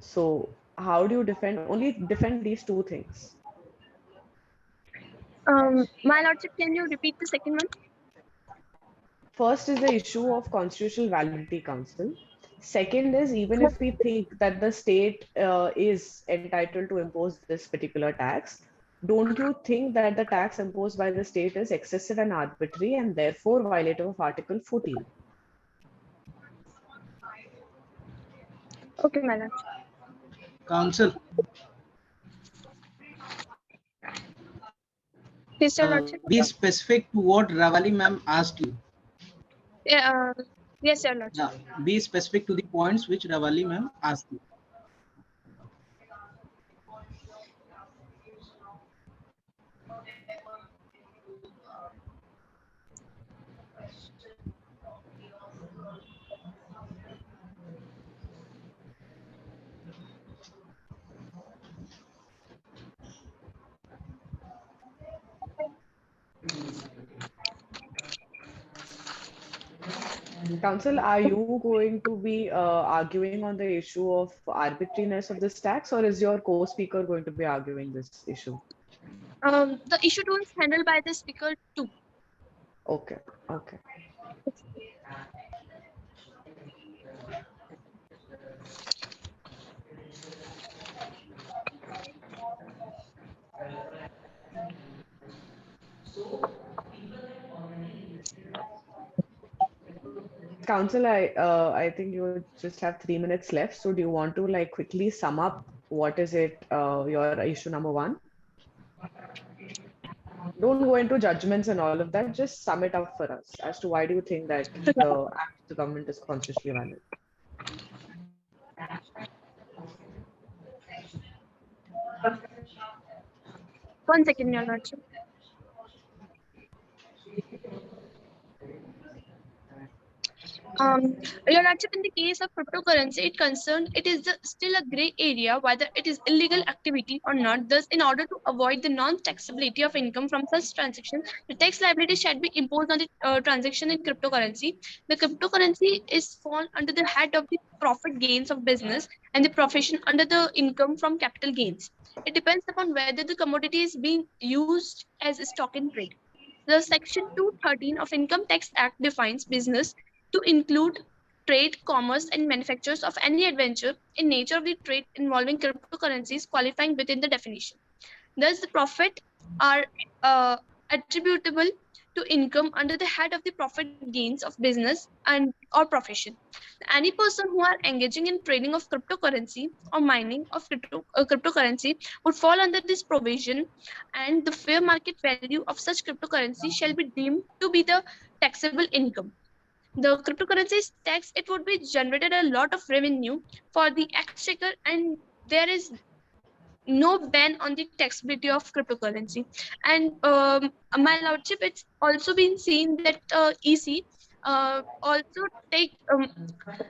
Speaker 2: So how do you defend these two things?
Speaker 10: My lordship, can you repeat the second one?
Speaker 2: First is the issue of constitutional validity, counsel. Second is even if we think that the state is entitled to impose this particular tax, don't you think that the tax imposed by the state is excessive and arbitrary and therefore violative of Article 14?
Speaker 10: Okay, my lordship.
Speaker 7: Counsel.
Speaker 10: Yes, your lordship.
Speaker 7: Be specific to what Ravali ma'am asked you.
Speaker 10: Yes, your lordship.
Speaker 7: Yeah. Be specific to the points which Ravali ma'am asked you.
Speaker 2: Counsel, are you going to be arguing on the issue of arbitrariness of this tax, or is your co-speaker going to be arguing this issue?
Speaker 10: The issue 2 is handled by the speaker 2.
Speaker 2: Okay, okay. Counsel, I think you just have 3 minutes left. So do you want to like quickly sum up what is it, your issue number one? Don't go into judgments and all of that. Just sum it up for us as to why do you think that the act of the government is constitutionally valid?
Speaker 10: One second, your lordship. Your lordship, in the case of cryptocurrency, it is still a gray area whether it is illegal activity or not. Thus, in order to avoid the non-taxability of income from such transactions, the tax liability should be imposed on the transaction in cryptocurrency. The cryptocurrency is fall under the head of the profit gains of business and the profession under the income from capital gains. It depends upon whether the commodity is being used as a stock in trade. The Section 213 of Income Tax Act defines business to include trade, commerce, and manufactures of any adventure in nature of the trade involving cryptocurrencies qualifying within the definition. Thus, the profit are attributable to income under the head of the profit gains of business and or profession. Any person who are engaging in trading of cryptocurrency or mining of cryptocurrency would fall under this provision, and the fair market value of such cryptocurrency shall be deemed to be the taxable income. The cryptocurrency tax, it would be generated a lot of revenue for the exchequer, and there is no ban on the taxability of cryptocurrency. And my lordship, it's also been seen that EC also take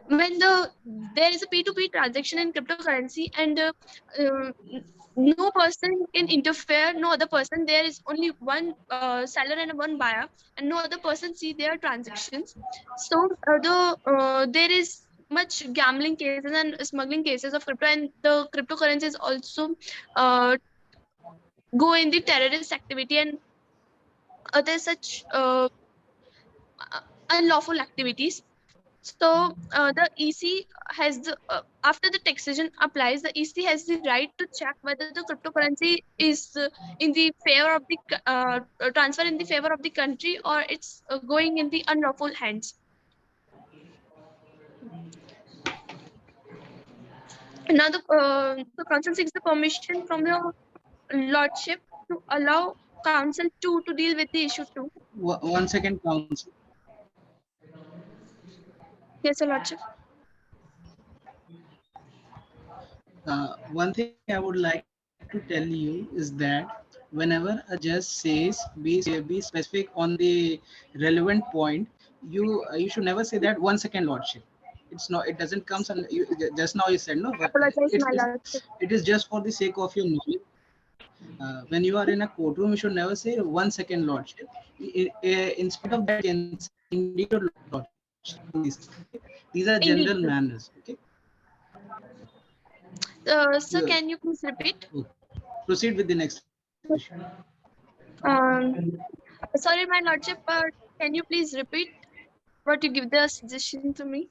Speaker 10: when there is a P2P transaction in cryptocurrency, and no person can interfere, no other person. There is only one seller and one buyer, and no other person see their transactions. So there is much gambling cases and smuggling cases of crypto, and the cryptocurrencies also uh, go in the terrorist activity and other such unlawful activities. So the EC has after the taxation applies, the EC has the right to check whether the cryptocurrency is in the favor of the transfer in the favor of the country, or it's going in the unlawful hands. Now the council seeks the permission from your lordship to allow council to deal with the issue too.
Speaker 7: 1 second, council.
Speaker 10: Yes, your lordship.
Speaker 7: One thing I would like to tell you is that whenever a judge says be specific on the relevant point, you should never say that 1 second, lordship. It's not. It doesn't come. Just now you said no, but
Speaker 10: Apologize, my lordship.
Speaker 7: it is just for the sake of your knowledge. When you are in a courtroom, you should never say 1 second, lordship. In spite of that, you can say indeed your lordship. These are general
Speaker 10: Indeed.
Speaker 7: manners. Okay.
Speaker 10: Sir, can you please repeat?
Speaker 7: Proceed with the next issue.
Speaker 10: Sorry, my lordship, but can you please repeat what you give the suggestion to me?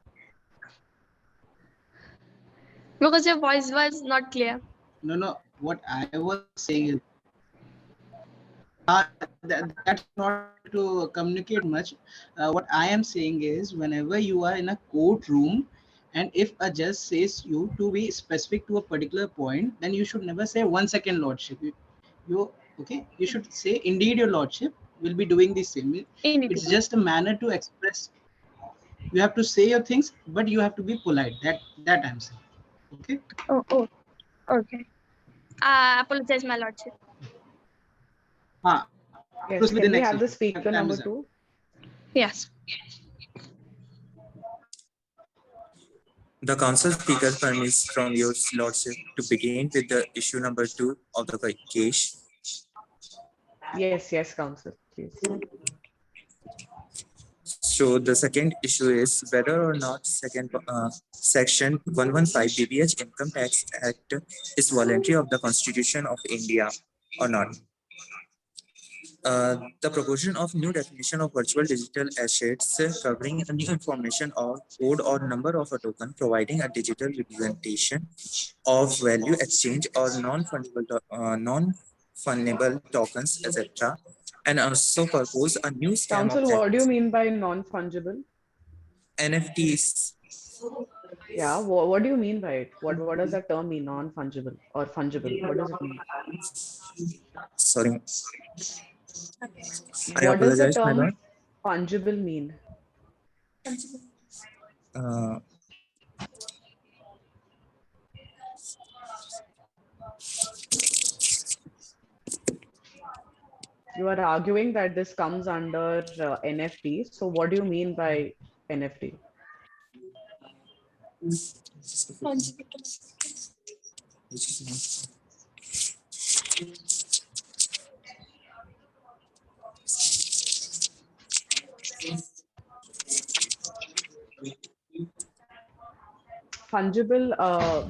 Speaker 10: Because your voice was not clear.
Speaker 7: No. What I was saying is that's not to communicate much. What I am saying is whenever you are in a courtroom, and if a judge says you to be specific to a particular point, then you should never say 1 second, lordship. You okay? You should say indeed your lordship will be doing the same. It's just a manner to express. You have to say your things, but you have to be polite. That I'm saying. Okay.
Speaker 10: Oh, okay. Apologize, my lordship.
Speaker 2: Yes, can we have the speaker number 2?
Speaker 10: Yes.
Speaker 11: The council speaker permits from your lordship to begin with the issue number 2 of the case.
Speaker 2: Yes, council, please.
Speaker 11: So the second issue is whether or not section 115 BBH Income Tax Act is voluntary of the Constitution of India or not. The proposition of new definition of virtual digital assets covering a new information or code or number of a token providing a digital representation of value exchange or non-fundable tokens, etc. And also propose a new scam
Speaker 2: Council, what do you mean by non-fungible?
Speaker 11: NFTs.
Speaker 2: Yeah, what do you mean by it? What does that term mean, non-fungible or fungible? What does it mean?
Speaker 11: Sorry.
Speaker 2: What does the term fungible mean? You are arguing that this comes under NFT. So what do you mean by NFT? Fungible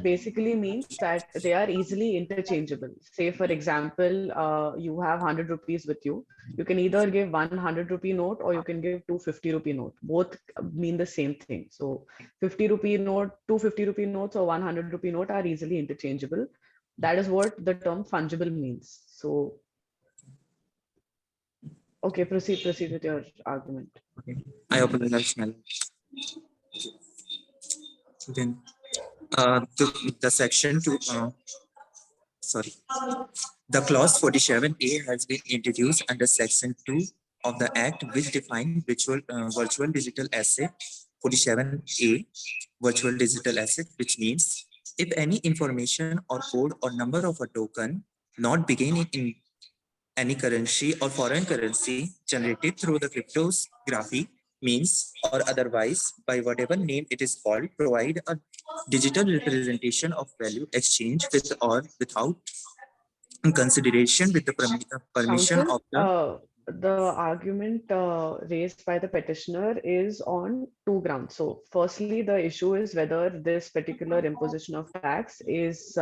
Speaker 2: basically means that they are easily interchangeable. Say, for example, you have 100 rupees with you. You can either give 100 rupee note or you can give 250 rupee note. Both mean the same thing. So 50 rupee note, 250 rupee notes or 100 rupee note are easily interchangeable. That is what the term fungible means. So, okay, proceed with your argument.
Speaker 11: Okay. I apologize, Mel. Then the section 2, sorry, the clause 47A has been introduced under section 2 of the act, which defines virtual digital asset. 47A, virtual digital asset, which means if any information or code or number of a token not beginning in any currency or foreign currency generated through the cryptography means or otherwise by whatever name it is called, provide a digital representation of value exchange with or without consideration with the permission
Speaker 2: Counsel,
Speaker 11: of
Speaker 2: the argument raised by the petitioner is on two grounds. So, firstly, the issue is whether this particular imposition of tax is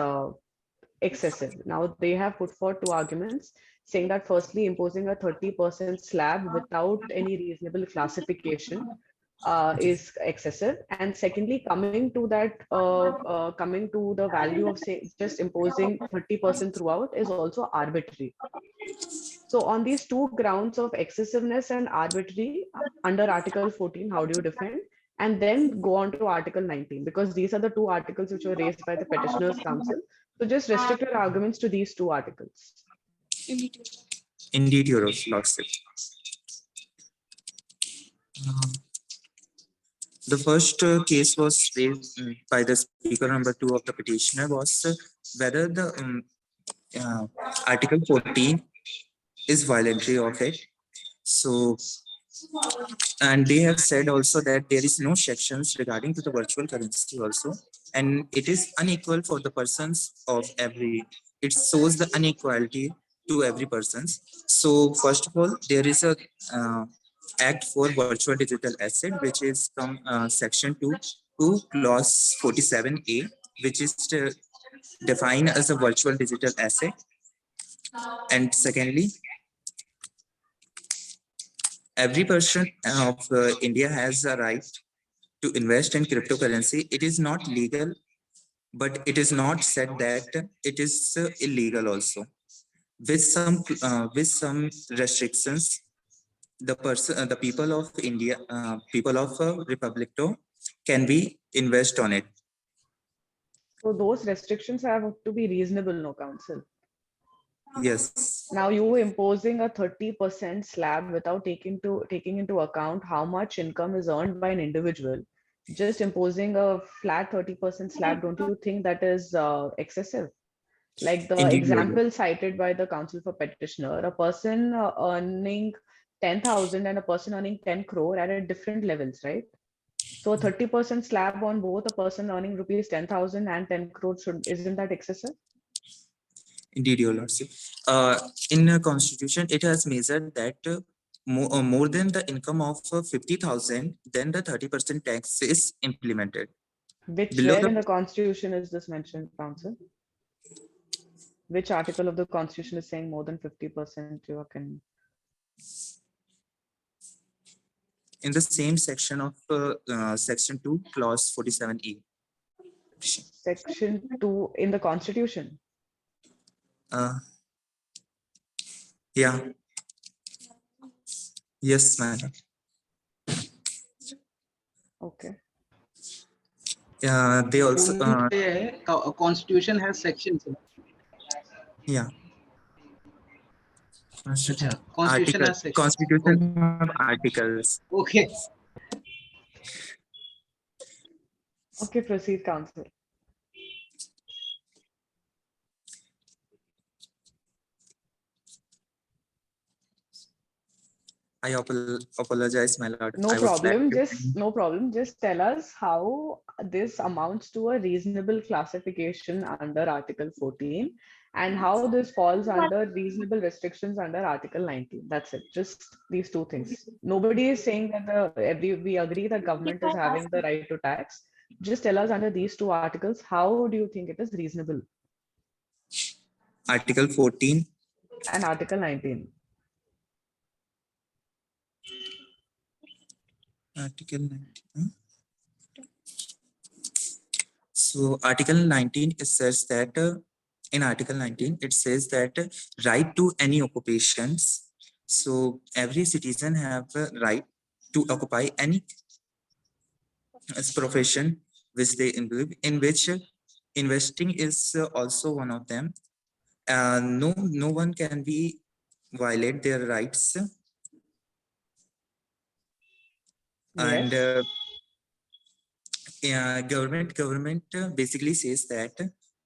Speaker 2: excessive. Now, they have put forth two arguments saying that firstly, imposing a 30% slab without any reasonable classification is excessive, and secondly, coming to the value of say just imposing 30% throughout is also arbitrary. So on these two grounds of excessiveness and arbitrary under Article 14, how do you defend? And then go on to Article 19, because these are the two articles which were raised by the petitioners council. So just restrict your arguments to these two articles.
Speaker 11: Indeed, Your Lordship. The first case was raised by the speaker number 2 of the petitioner was whether the Article 14 is violatory of it. So, and they have said also that there is no sections regarding to the virtual currency also, and it is unequal for the persons of every, it shows the inequality to every persons. So first of all, there is a Act for Virtual Digital Asset, which is from Section 2 to Clause 47A, which is defined as a virtual digital asset. And secondly, every person of India has a right to invest in cryptocurrency. It is not legal, but it is not said that it is illegal also. With some restrictions, the people of India, people of Republic can be invest on it.
Speaker 2: So those restrictions have to be reasonable, no, counsel?
Speaker 11: Yes.
Speaker 2: Now you imposing a 30% slab without taking into account how much income is earned by an individual. Just imposing a flat 30% slab, don't you think that is excessive? Like the
Speaker 11: Indeed,
Speaker 2: example cited by the counsel for petitioner, a person earning 10,000 and a person earning 10 crore are at different levels, right? So a 30% slab on both a person earning rupees 10,000 and 10 crore, isn't that excessive?
Speaker 11: Indeed, Your Lordship. In a constitution, it has measured that more than the income of 50,000, then the 30% tax is implemented.
Speaker 2: Where in the constitution is this mentioned, counsel? Which article of the constitution is saying more than 50% you can?
Speaker 11: In the same section of Section 2, Clause 47E.
Speaker 2: Section 2 in the constitution?
Speaker 11: Yeah. Yes, madam.
Speaker 2: Okay.
Speaker 11: They also
Speaker 7: a constitution has sections.
Speaker 11: Yeah.
Speaker 7: Constitution has sections.
Speaker 11: Constitution have articles.
Speaker 7: Okay.
Speaker 2: Okay, proceed, counsel.
Speaker 11: I apologize, my lord.
Speaker 2: No problem. Just tell us how this amounts to a reasonable classification under Article 14 and how this falls under reasonable restrictions under Article 19. That's it. Just these two things. Nobody is saying that we agree that government is having the right to tax. Just tell us under these two articles, how do you think it is reasonable?
Speaker 11: Article 14
Speaker 2: and Article 19.
Speaker 11: Article 19. So Article 19, it says that in Article 19, it says that right to any occupations. So every citizen have a right to occupy any profession which they involve, in which investing is also one of them. No one can be violate their rights. And government basically says that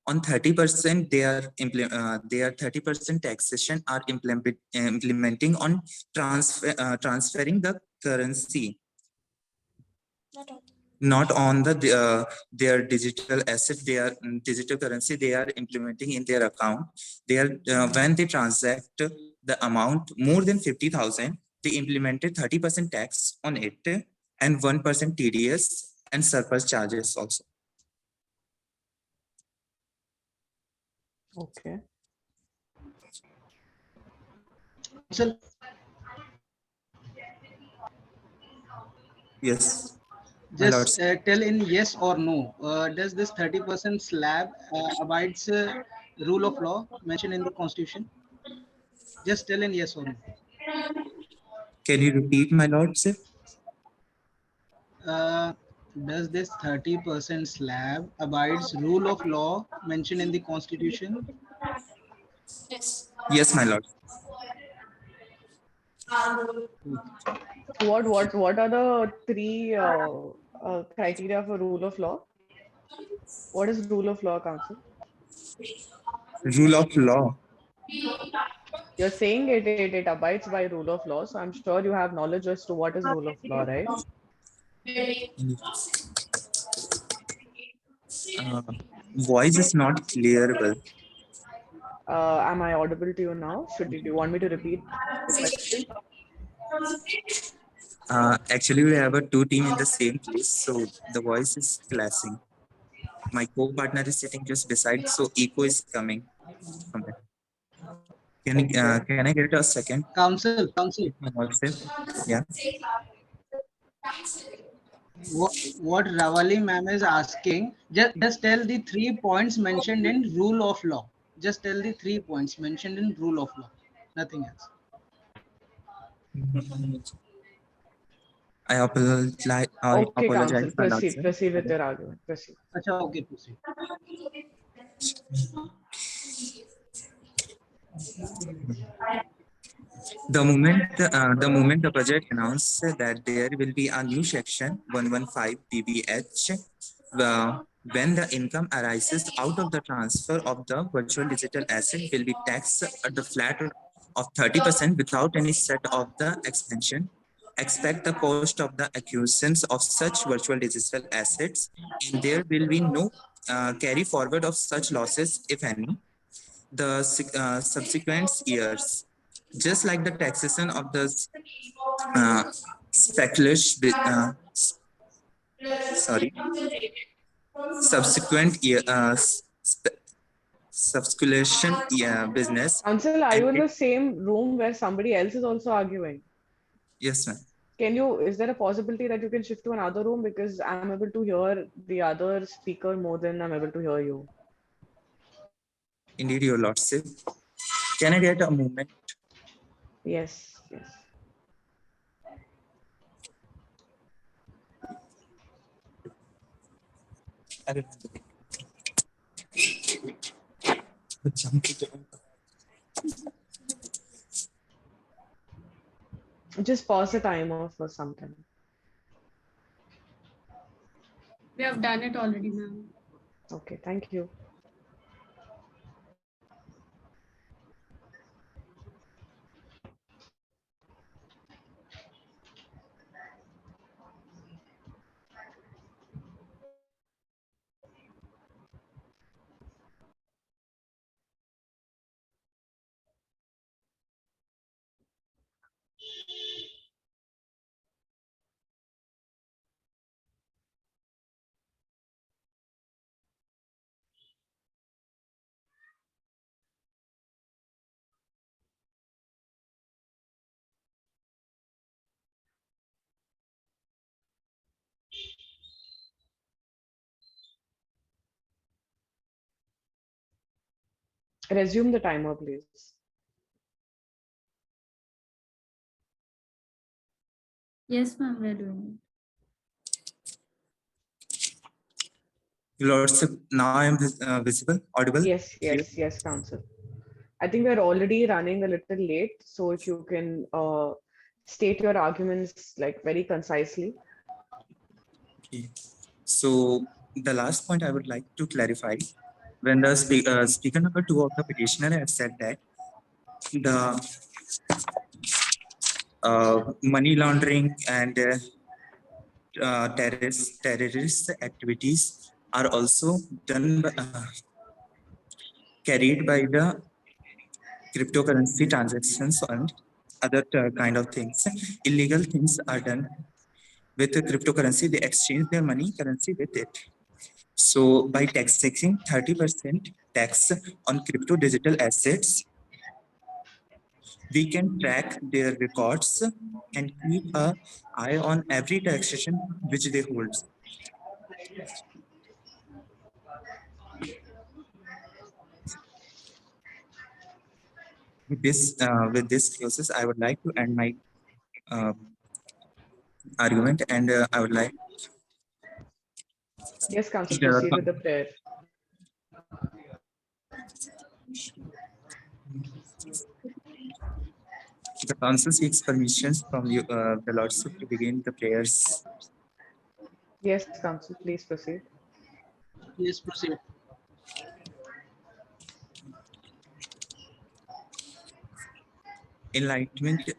Speaker 11: on 30% they are 30% taxation are implementing on transferring the currency not on their digital asset, their digital currency they are implementing in their account. They are when they transact the amount more than 50,000, they implemented 30% tax on it and 1% TDS and surplus charges also.
Speaker 2: Okay.
Speaker 7: So,
Speaker 11: Yes, my
Speaker 7: just
Speaker 11: lords.
Speaker 7: tell in yes or no. Does this 30% slab abides rule of law mentioned in the constitution? Just tell in yes or no.
Speaker 11: Can you repeat, my lords?
Speaker 7: Uh, does this 30% slab abides rule of law mentioned in the constitution?
Speaker 11: Yes, my lord.
Speaker 2: What are the three criteria for rule of law? What is rule of law, Council?
Speaker 11: Rule of law.
Speaker 2: You're saying it abides by rule of law, so I'm sure you have knowledge as to what is rule of law, right?
Speaker 11: Voice is not clearable.
Speaker 2: Am I audible to you now? Do you want me to repeat the question?
Speaker 11: Actually, we have a two team in the same place, so the voice is clashing. My co-partner is sitting just beside, so echo is coming from there. Can I get a second?
Speaker 7: Council.
Speaker 11: Yeah.
Speaker 7: What Ravali ma'am is asking, just tell the 3 points mentioned in rule of law. Just tell the 3 points mentioned in rule of law. Nothing else.
Speaker 11: I apologize.
Speaker 2: Okay, Council,
Speaker 11: My lord, sir.
Speaker 2: proceed with your argument. Proceed.
Speaker 7: Achha, okay, proceed.
Speaker 11: The moment the budget announced that there will be a new section 115 BBH, when the income arises out of the transfer of the virtual digital asset will be taxed at the flat rate of 30% without any set of the expansion. Expect the cost of the acquisitions of such virtual digital assets, and there will be no carry forward of such losses, if any, the subsequent years. Just like the taxation of the speculation, sorry, subsequent year, subscription business.
Speaker 2: Council, are you in the same room where somebody else is also arguing?
Speaker 11: Yes, ma'am.
Speaker 2: Is there a possibility that you can shift to another room, because I'm able to hear the other speaker more than I'm able to hear you?
Speaker 11: Indeed, your lordship. Can I get a moment?
Speaker 2: Yes, yes. Just pause the timer for some time.
Speaker 1: We have done it already, ma'am.
Speaker 2: Okay, thank you. Resume the timer, please.
Speaker 4: Yes, ma'am, we're doing
Speaker 11: Lordship, now I am visible, audible?
Speaker 2: Yes, Council. I think we're already running a little late, so if you can state your arguments like very concisely.
Speaker 11: Okay. So the last point I would like to clarify, when the speaker number 2 of the petitioner has said that the money laundering and terrorist activities are also done carried by the cryptocurrency transactions and other kind of things. Illegal things are done with the cryptocurrency. They exchange their money currency with it. So by taxing 30% tax on crypto digital assets, we can track their records and keep an eye on every taxation which they hold. With this process, I would like to end my argument, and I would like.
Speaker 2: Yes, Council, proceed with the prayer.
Speaker 11: The council seeks permissions from you, the Lordship, to begin the prayers.
Speaker 2: Yes, Council, please proceed.
Speaker 7: Yes, proceed.
Speaker 11: Enlightenment.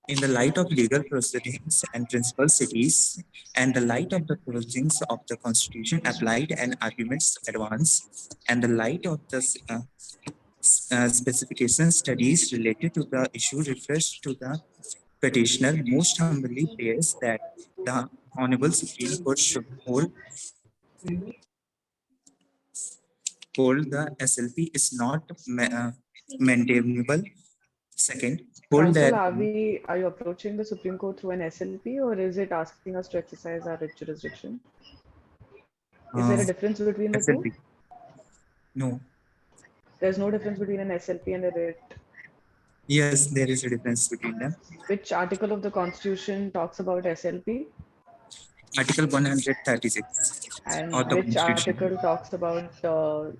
Speaker 11: In the light of legal proceedings and principal cities, and the light of the provisions of the Constitution applied and arguments advanced, and the light of the specification studies related to the issue refreshed to the petitioner, most humbly prays that the Honorable Supreme Court should hold the SLP is not maintainable. Second, hold
Speaker 2: Council,
Speaker 11: that.
Speaker 2: are you approaching the Supreme Court through an SLP, or is it asking us to exercise our jurisdiction? Is there a difference between the
Speaker 11: SLP.
Speaker 2: two?
Speaker 11: No.
Speaker 2: There's no difference between an SLP and a writ.
Speaker 11: Yes, there is a difference between them.
Speaker 2: Which article of the Constitution talks about SLP?
Speaker 11: Article 136.
Speaker 2: And
Speaker 11: of the
Speaker 2: which
Speaker 11: Constitution.
Speaker 2: article talks about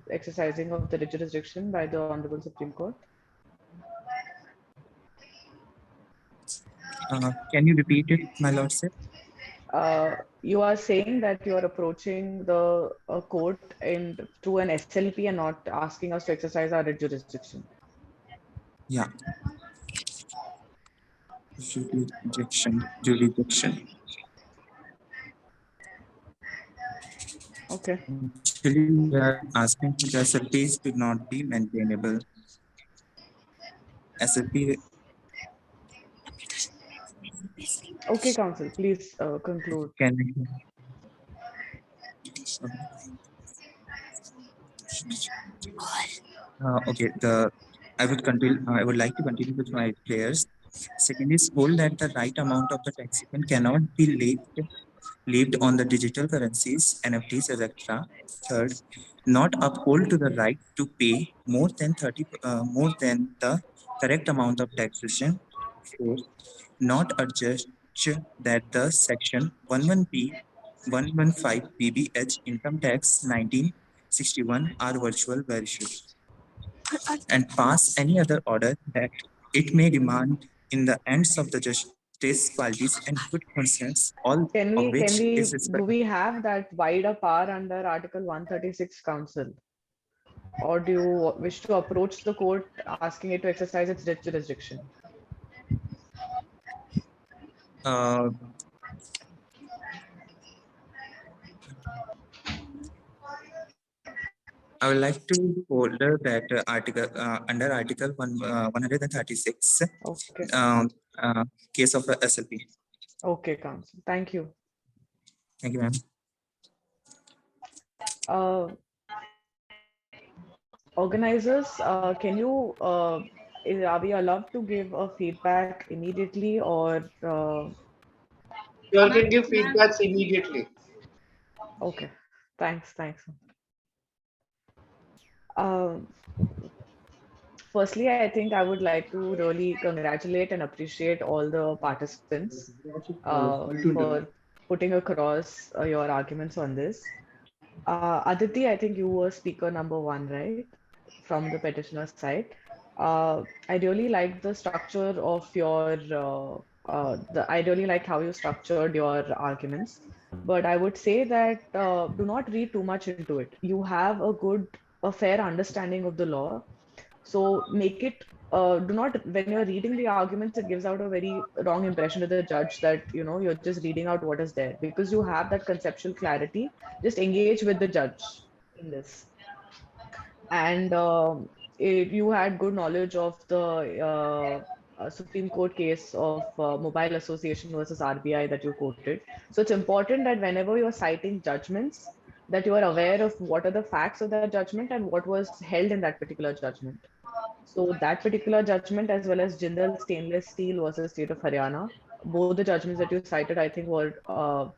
Speaker 2: exercising of the jurisdiction by the Honorable Supreme Court?
Speaker 11: Can you repeat it, my lordship?
Speaker 2: You are saying that you are approaching the court through an SLP and not asking us to exercise our jurisdiction.
Speaker 11: Yeah. Jurisdiction.
Speaker 2: Okay.
Speaker 11: Actually, we are asking the SLPs to not be maintainable. SLP.
Speaker 2: Okay, Council, please conclude.
Speaker 11: Can okay, I would like to continue with my prayers. Second is hold that the right amount of the taxation cannot be levied on the digital currencies, NFTs, etc. Third, not uphold to the right to pay more than the correct amount of taxation. Fourth, not adjust that the section 115 BBH income tax 1961 are virtual version, and pass any other order that it may demand in the ends of the justice qualities and good conscience, all of which is
Speaker 2: Do we have that wider power under Article 136, Council? Or do you wish to approach the court asking it to exercise its jurisdiction?
Speaker 11: I would like to hold that article under Article 136,
Speaker 2: okay.
Speaker 11: Case of SLP.
Speaker 2: Okay, Council. Thank you.
Speaker 11: Thank you, ma'am.
Speaker 2: Organizers, can you, are we allowed to give a feedback immediately, or?
Speaker 12: You all can give feedbacks immediately.
Speaker 2: Okay, thanks. Firstly, I think I would like to really congratulate and appreciate all the participants for putting across your arguments on this. Aditi, I think you were speaker number 1, right? From the petitioner's side. I really liked the structure of your, I really liked how you structured your arguments. But I would say that do not read too much into it. You have a fair understanding of the law. So make it do not, when you're reading the arguments, it gives out a very wrong impression to the judge that, you know, you're just reading out what is there. Because you have that conceptual clarity, just engage with the judge in this. And you had good knowledge of the Supreme Court case of Mobile Association versus RBI that you quoted. So it's important that whenever you're citing judgments, that you are aware of what are the facts of that judgment and what was held in that particular judgment. So that particular judgment, as well as Jindal Stainless Steel versus State of Haryana, both the judgments that you cited, I think, were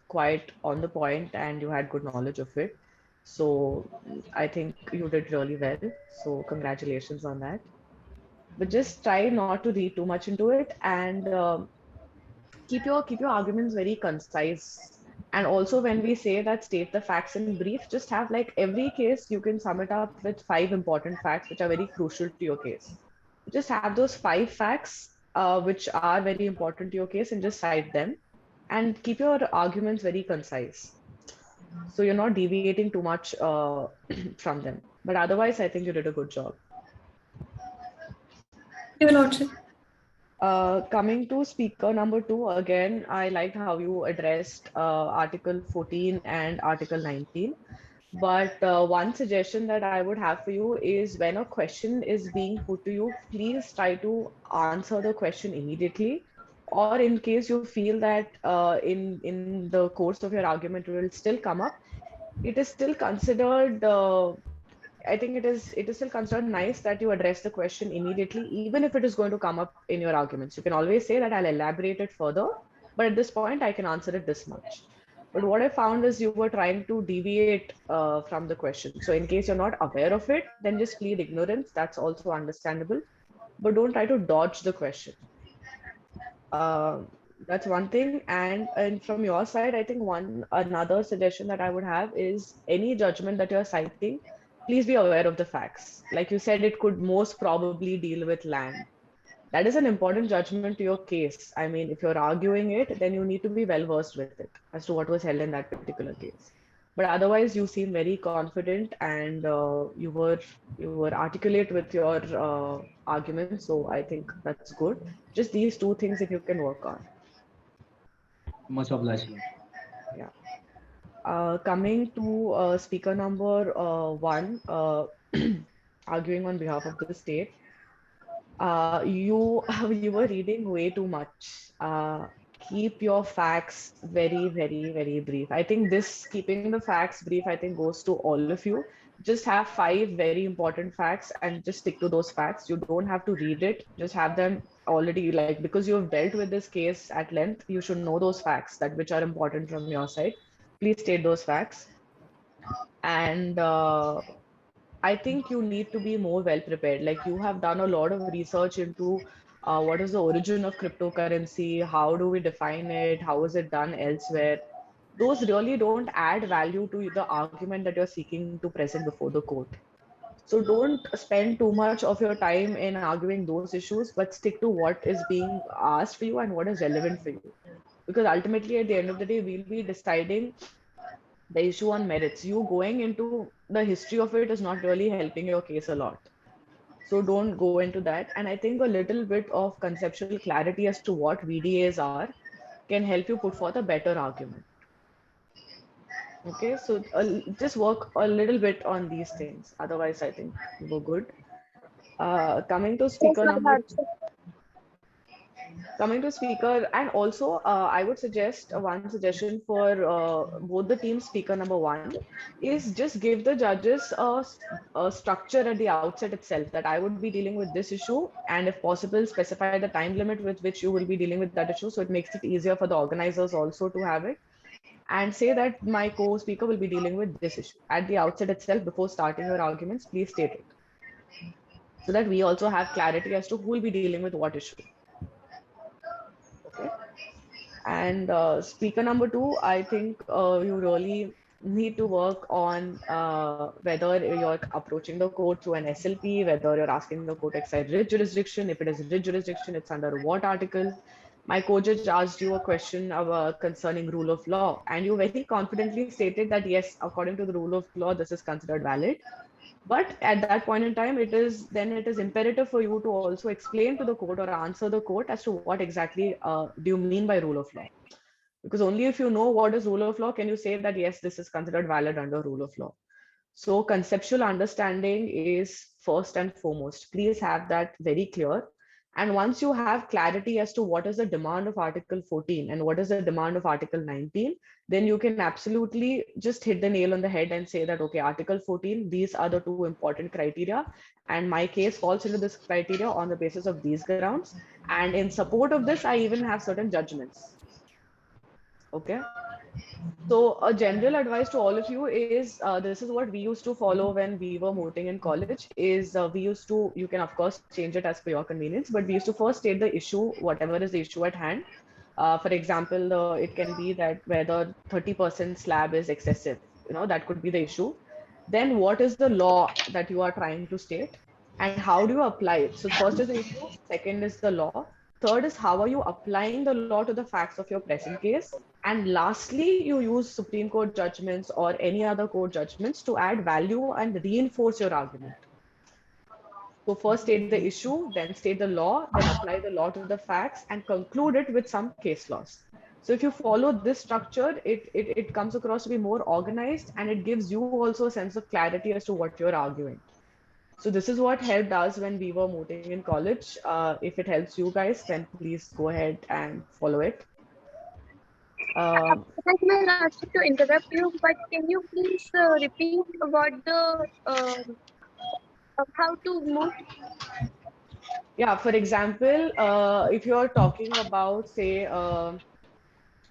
Speaker 2: quite on the point, and you had good knowledge of it. So I think you did really well. So congratulations on that. But just try not to read too much into it, and keep your arguments very concise. And also, when we say that state the facts in brief, just have like every case you can sum it up with 5 important facts which are very crucial to your case. Just have those 5 facts which are very important to your case and just cite them, and keep your arguments very concise. So you're not deviating too much from them. But otherwise, I think you did a good job.
Speaker 8: Your Lordship.
Speaker 2: Coming to speaker number 2, again, I liked how you addressed Article 14 and Article 19. But one suggestion that I would have for you is when a question is being put to you, please try to answer the question immediately. Or in case you feel that in the course of your argument it will still come up, it is still considered I think it is still considered nice that you address the question immediately, even if it is going to come up in your arguments. You can always say that I'll elaborate it further, but at this point I can answer it this much. But what I found is you were trying to deviate from the question. So in case you're not aware of it, then just plead ignorance. That's also understandable, but don't try to dodge the question. That's one thing. And from your side, I think another suggestion that I would have is any judgment that you're citing, please be aware of the facts. Like you said, it could most probably deal with land. That is an important judgment to your case. I mean, if you're arguing it, then you need to be well versed with it as to what was held in that particular case. But otherwise, you seem very confident, and you were articulate with your argument. So I think that's good. Just these 2 things, if you can work on.
Speaker 9: Much obliged.
Speaker 2: Yeah. Coming to speaker number 1, arguing on behalf of the state. You you were reading way too much. Keep your facts very, very, very brief. I think this keeping the facts brief, I think, goes to all of you. Just have 5 very important facts and just stick to those facts. You don't have to read it. Just have them already, like, because you've dealt with this case at length, you should know those facts that which are important from your side. Please state those facts. And I think you need to be more well prepared. Like, you have done a lot of research into what is the origin of cryptocurrency, how do we define it, how is it done elsewhere. Those really don't add value to the argument that you're seeking to present before the court. So don't spend too much of your time in arguing those issues, but stick to what is being asked for you and what is relevant for you. Because ultimately, at the end of the day, we'll be deciding the issue on merits. You going into the history of it is not really helping your case a lot. So don't go into that. And I think a little bit of conceptual clarity as to what VDAs are can help you put forth a better argument. Okay, so just work a little bit on these things. Otherwise, I think you were good. Coming to speaker number Coming to speaker, and also I would suggest one suggestion for both the teams. Speaker number 1 is just give the judges a structure at the outset itself, that I would be dealing with this issue, and if possible, specify the time limit with which you will be dealing with that issue, so it makes it easier for the organizers also to have it. And say that my co-speaker will be dealing with this issue at the outset itself. Before starting your arguments, please state it, so that we also have clarity as to who will be dealing with what issue. Okay. And speaker number 2, I think you really need to work on whether you're approaching the court through an SLP, whether you're asking the court to exercise writ jurisdiction. If it is writ jurisdiction, it's under what article? My co-judge asked you a question concerning rule of law, and you very confidently stated that yes, according to the rule of law, this is considered valid. But at that point in time, it is imperative for you to also explain to the court or answer the court as to what exactly do you mean by rule of law. Because only if you know what is rule of law can you say that yes, this is considered valid under rule of law. So conceptual understanding is first and foremost. Please have that very clear. And once you have clarity as to what is the demand of Article 14 and what is the demand of Article 19, then you can absolutely just hit the nail on the head and say that, okay, Article 14, these are the two important criteria. And my case falls into this criteria on the basis of these grounds. And in support of this, I even have certain judgments. Okay. So a general advice to all of you is this is what we used to follow when we were mooting in college is we used to, you can of course change it as per your convenience, but we used to first state the issue, whatever is the issue at hand. For example, it can be that whether 30% slab is excessive, that could be the issue. Then what is the law that you are trying to state and how do you apply it? So first is the issue, second is the law, third is how are you applying the law to the facts of your present case, and lastly, you use Supreme Court judgments or any other court judgments to add value and reinforce your argument. So first state the issue, then state the law, then apply the law to the facts and conclude it with some case laws. So if you follow this structure, it comes across to be more organized and it gives you also a sense of clarity as to what you're arguing. So this is what helped us when we were mooting in college. If it helps you guys, then please go ahead and follow it.
Speaker 10: Thank you, not to interrupt you, but can you please repeat what the how to move?
Speaker 2: Yeah, for example, if you're talking about, say,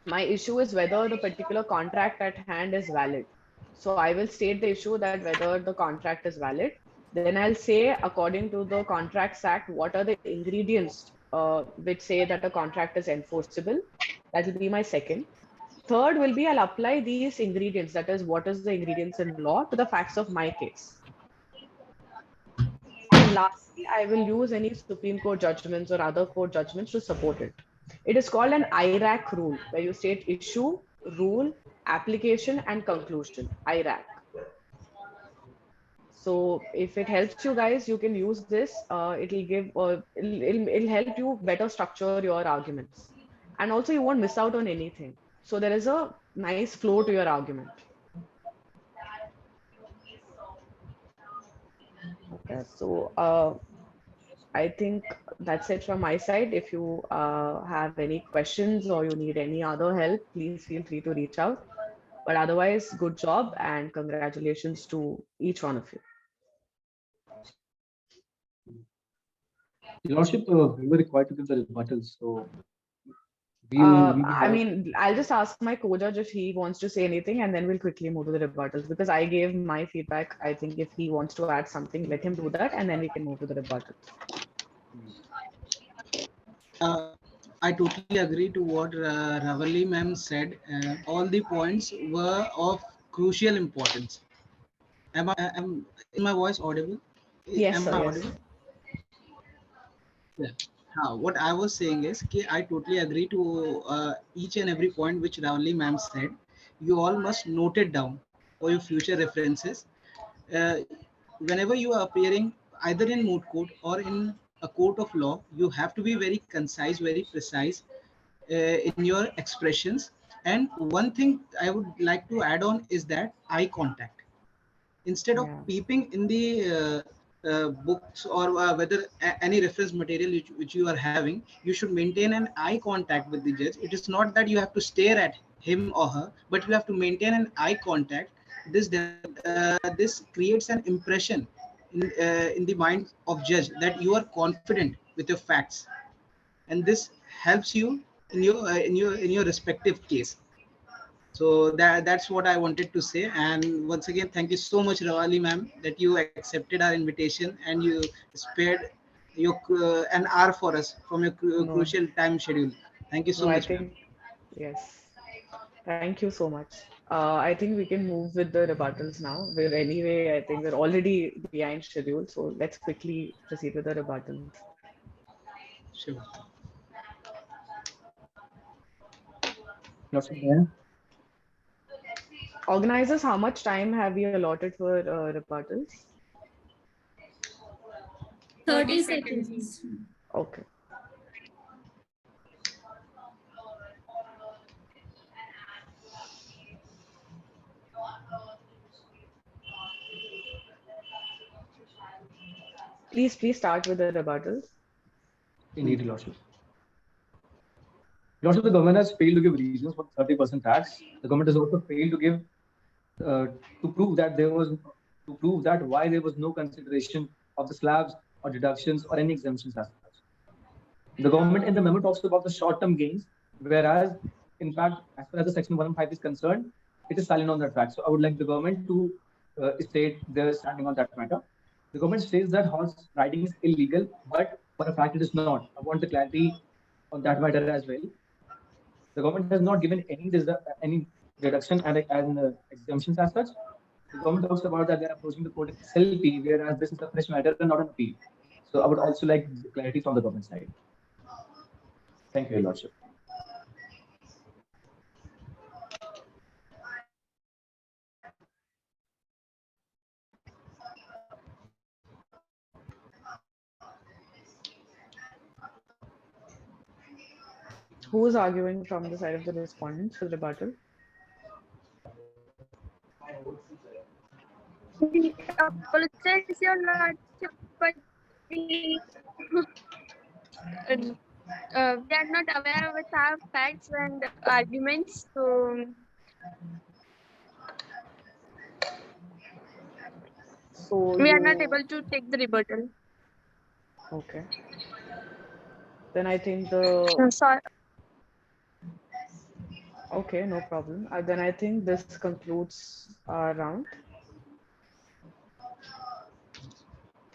Speaker 2: my issue is whether the particular contract at hand is valid. So I will state the issue that whether the contract is valid. Then I'll say, according to the Contracts Act, what are the ingredients which say that a contract is enforceable? That will be my second. Third will be I'll apply these ingredients, that is, what is the ingredients in law to the facts of my case. And lastly, I will use any Supreme Court judgments or other court judgments to support it. It is called an IRAC rule, where you state issue, rule, application, and conclusion. IRAC. So if it helps you guys, you can use this. It'll give, it'll help you better structure your arguments, and also you won't miss out on anything. So there is a nice flow to your argument. Okay, so I think that's it from my side. If you have any questions or you need any other help, please feel free to reach out. But otherwise, good job and congratulations to each one of you.
Speaker 9: Your Lordship, we were required to give the rebuttals, so
Speaker 2: I mean, I'll just ask my co-judge if he wants to say anything, and then we'll quickly move to the rebuttals because I gave my feedback. I think if he wants to add something, let him do that, and then we can move to the rebuttals.
Speaker 7: I totally agree to what Ravali ma'am said. All the points were of crucial importance. Is my voice audible?
Speaker 2: Yes,
Speaker 7: Am
Speaker 2: sir,
Speaker 7: I
Speaker 2: yes.
Speaker 7: audible? Yeah. What I was saying is, I totally agree to each and every point which Ravali ma'am said. You all must note it down for your future references. Whenever you are appearing either in moot court or in a court of law, you have to be very concise, very precise in your expressions. And one thing I would like to add on is that eye contact. Instead of peeping in the books or whether any reference material which you are having, you should maintain an eye contact with the judge. It is not that you have to stare at him or her, but you have to maintain an eye contact. This creates an impression in the mind of judge that you are confident with your facts, and this helps you in your respective case. So that's what I wanted to say. And once again, thank you so much, Ravali ma'am, that you accepted our invitation and you spared your an hour for us from your crucial time schedule. Thank you so much.
Speaker 2: I think, yes. Thank you so much. I think we can move with the rebuttals now. We're anyway, I think we're already behind schedule. So let's quickly proceed with the rebuttals.
Speaker 7: Sure.
Speaker 2: Organizers, how much time have we allotted for rebuttals?
Speaker 4: 30 seconds.
Speaker 2: Okay. Please start with the rebuttals.
Speaker 9: Indeed, Your Lordship. Your Lordship, the government has failed to give reasons for 30% tax. The government has also failed to give to prove that why there was no consideration of the slabs or deductions or any exemptions as such. The government in the memo talks about the short-term gains, whereas in fact, as far as the section 115 is concerned, it is silent on that fact. So I would like the government to state their standing on that matter. The government says that horse riding is illegal, but for a fact it is not. I want the clarity on that matter as well. The government has not given any reduction and exemptions as such. The government talks about that they are approaching the court SLP, whereas this is a fresh matter and not an appeal. So I would also like clarity from the government side. Thank you, Your Lordship.
Speaker 2: Who is arguing from the side of the respondents for the rebuttal?
Speaker 10: Apologize, Your Lordship, but we we are not aware with our facts and arguments,
Speaker 2: So
Speaker 10: we are not able to take the rebuttal.
Speaker 2: Okay. Then I think the.
Speaker 10: Sorry.
Speaker 2: Okay, no problem. Then I think this concludes our round.